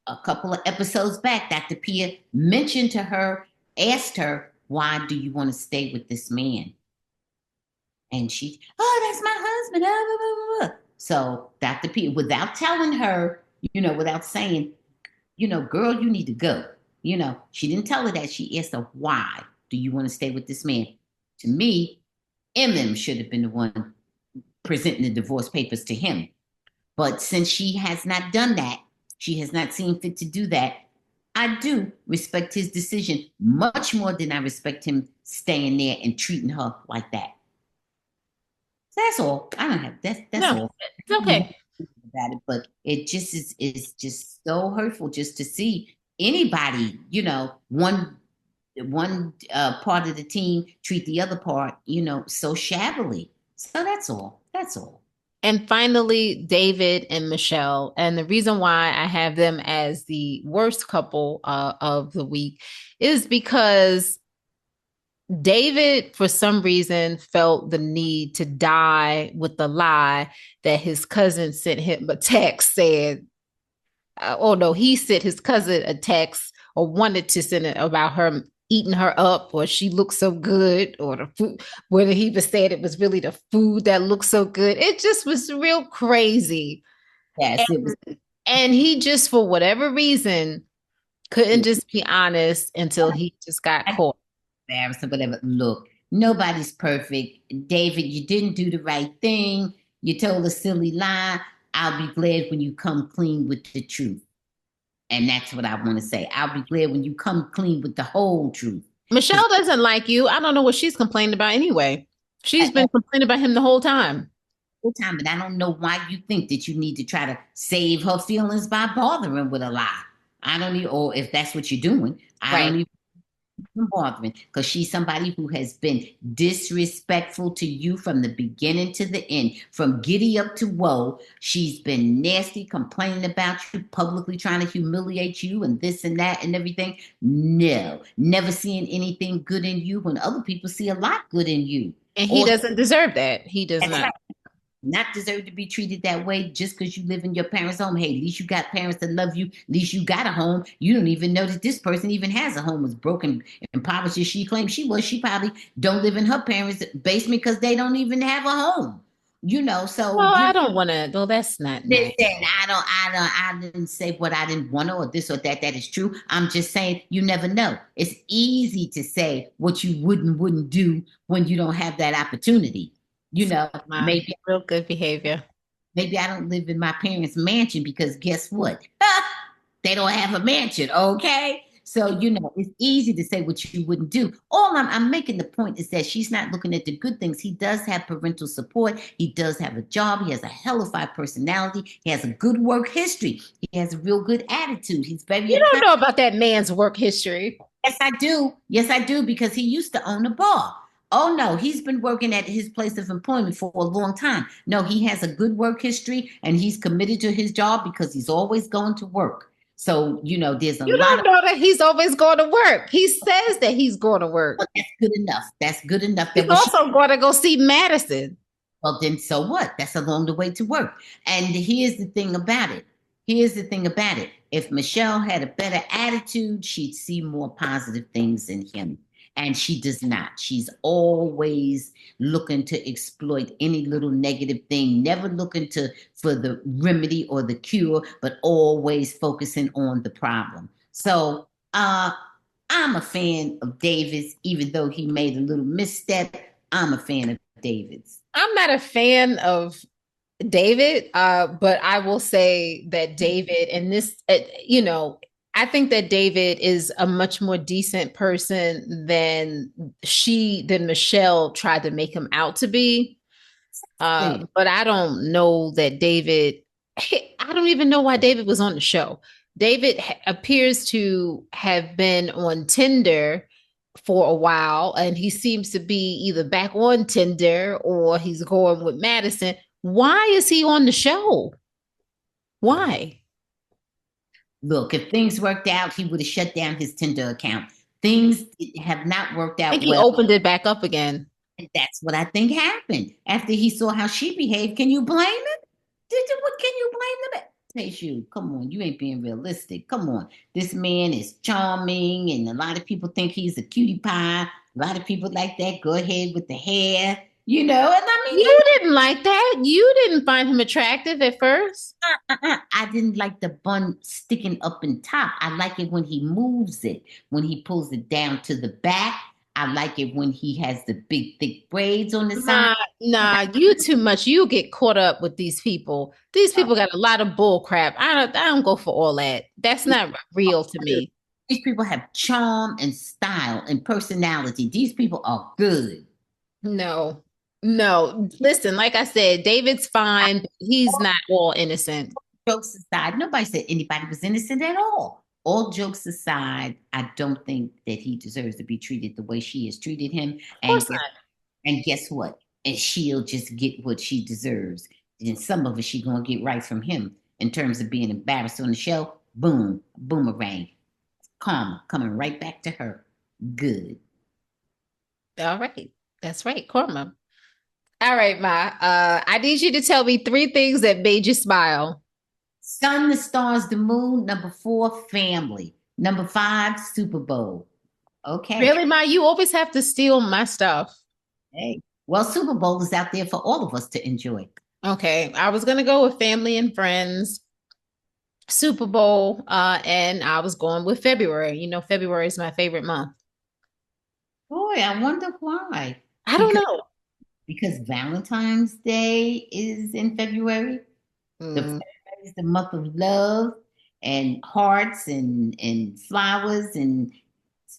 a couple of episodes back, Dr. Pia mentioned to her, asked her, why do you want to stay with this man? And she, oh, that's my husband. Blah, blah, blah, blah. So Dr. P, without telling her, without saying, girl, you need to go. She didn't tell her that. She asked her, why do you want to stay with this man? To me, MM should have been the one presenting the divorce papers to him. But since she has not done that, she has not seen fit to do that. I do respect his decision much more than I respect him staying there and treating her like that. That's all. I don't have that's No, all. it's okay. About it, but it just is just so hurtful just to see anybody, one part of the team treat the other part, so shabbily. So that's all. That's all. And finally, David and Michelle. And the reason why I have them as the worst couple of the week is because David, for some reason, felt the need to die with the lie that his cousin sent him a text said, oh no, he sent his cousin a text or wanted to send it about her eating her up or she looked so good or the food, whether he even said it was really the food that looked so good. It just was real crazy. Yes, it was. And he just, for whatever reason, couldn't Yeah, just be honest until he just got caught. embarrassed or whatever. Look, nobody's perfect. David, you didn't do the right thing. You told a silly lie. I'll be glad when you come clean with the truth. And that's what I want to say. I'll be glad when you come clean with the whole truth. Because Michelle doesn't like you. I don't know what she's complaining about anyway. She's been complaining about him the whole time. whole time, and I don't know why you think that you need to try to save her feelings by bothering with a lie. I don't need, or if that's what you're doing, I don't Right. even bothering because she's somebody who has been disrespectful to you from the beginning to the end, from giddy up to woe. She's been nasty, complaining about you, publicly trying to humiliate you, and this and that and everything. No, never seeing anything good in you when other people see a lot good in you. And he Or doesn't deserve that. He does that's not. right, not deserve to be treated that way just because you live in your parents' home. Hey, at least you got parents that love you. At least you got a home. You don't even know that this person even has a home, as broken, impoverished as she claims she was. She probably don't live in her parents' basement because they don't even have a home. So Well, I don't want to. Well, that's not listen, nice. I didn't say what I didn't want to or this or that. That is true. I'm just saying you never know. It's easy to say what you wouldn't do when you don't have that opportunity. You So, know, maybe real good behavior. Maybe I don't live in my parents' mansion because guess what? They don't have a mansion, okay? So, it's easy to say what you wouldn't do. All I'm making the point is that she's not looking at the good things. He does have parental support. He does have a job. He has a hellified personality. He has a good work history. He has a real good attitude. He's very You don't accommodating. know about that man's work history. Yes, I do. Yes, I do, because he used to own a bar. Oh no, he's been working at his place of employment for a long time. No, he has a good work history and he's committed to his job because he's always going to work. So, there's a You lot don't of know that he's always going to work. He says that he's going to work. well, that's good enough. That's good enough. He's That was also going to go see Madison. Well, then so what? That's along the way to work. And here's the thing about it. Here's the thing about it. If Michelle had a better attitude, she'd see more positive things in him. And she does not. She's always looking to exploit any little negative thing, never looking for the remedy or the cure, but always focusing on the problem. So I'm a fan of Davis, even though he made a little misstep. I'm a fan of Davis. I'm not a fan of David, but I will say that David and this, I think that David is a much more decent person than Michelle tried to make him out to be. But I don't know that David, I don't even know why David was on the show. David appears to have been on Tinder for a while, and he seems to be either back on Tinder or he's going with Madison. Why is he on the show? Why? Look, if things worked out, he would have shut down his Tinder account. Things have not worked I think out he well. opened it back up again. And that's what I think happened. After he saw how she behaved, can you blame him? What can you blame them? Hey, shoot, come on, you ain't being realistic. Come on. This man is charming, and a lot of people think he's a cutie pie. A lot of people like that. Go ahead with the hair, and I mean, You didn't like that. You didn't find him attractive at first. I didn't like the bun sticking up in top. I like it when he moves it, when he pulls it down to the back. I like it when he has the big, thick braids on the side. You too much. You get caught up with these people. These people got a lot of bull crap. I don't go for all that. That's not real to me. These people have charm and style and personality. These people are good. No, no. Listen, like I said, David's fine, but he's not all innocent. Jokes aside, nobody said anybody was innocent at all. All jokes aside, I don't think that he deserves to be treated the way she has treated him. Of course not. And guess what? And she'll just get what she deserves. And some of it she gonna get right from him in terms of being embarrassed on the show. Boom, boomerang, karma coming right back to her. Good. All right. That's right, Korma. All right, Ma. I need you to tell me three things that made you smile. Sun, the stars, the moon. Number 4, family. Number 5, Super Bowl. Okay. Really, Ma? You always have to steal my stuff. Hey. Well, Super Bowl is out there for all of us to enjoy. Okay. I was gonna go with family and friends, Super Bowl, and I was going with February. February is my favorite month. Boy, I wonder why. I don't Because know. because Valentine's Day is in February. The Mm, February is the month of love, and hearts and flowers and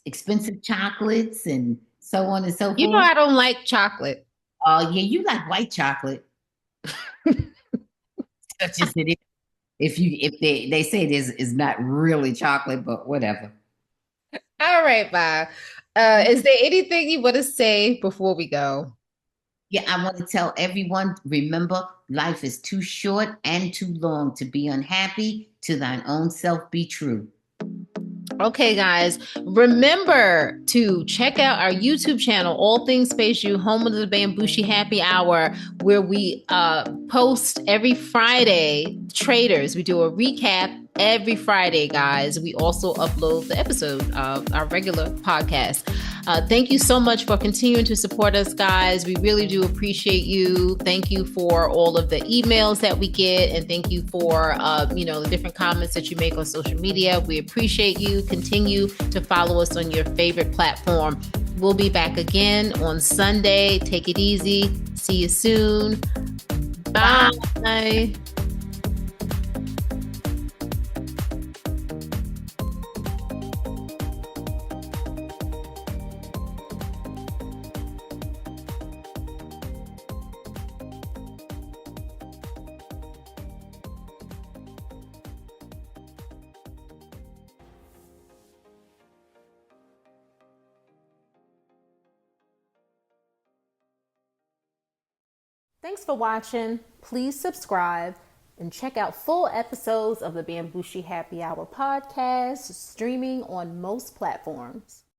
expensive chocolates and so on and so You know, forth. I don't like chocolate. Oh yeah, you like white chocolate, such as it is. If they say it is not really chocolate, but whatever. All right, bye. Is there anything you want to say before we go? Yeah, I want to tell everyone, remember, life is too short and too long to be unhappy. To thine own self be true. Okay, guys, remember to check out our YouTube channel, All Things Space You, home of the Bamgboshe Happy Hour, where we post every Friday traders. We do a recap every Friday, guys. We also upload the episode of our regular podcast. Thank you so much for continuing to support us, guys. We really do appreciate you. Thank you for all of the emails that we get, and thank you for the different comments that you make on social media. We appreciate you. Continue to follow us on your favorite platform. We'll be back again on Sunday. Take it easy. See you soon. Bye. Bye. Thanks for watching. Please subscribe and check out full episodes of the Bamgboshe Happy Hour podcast, streaming on most platforms.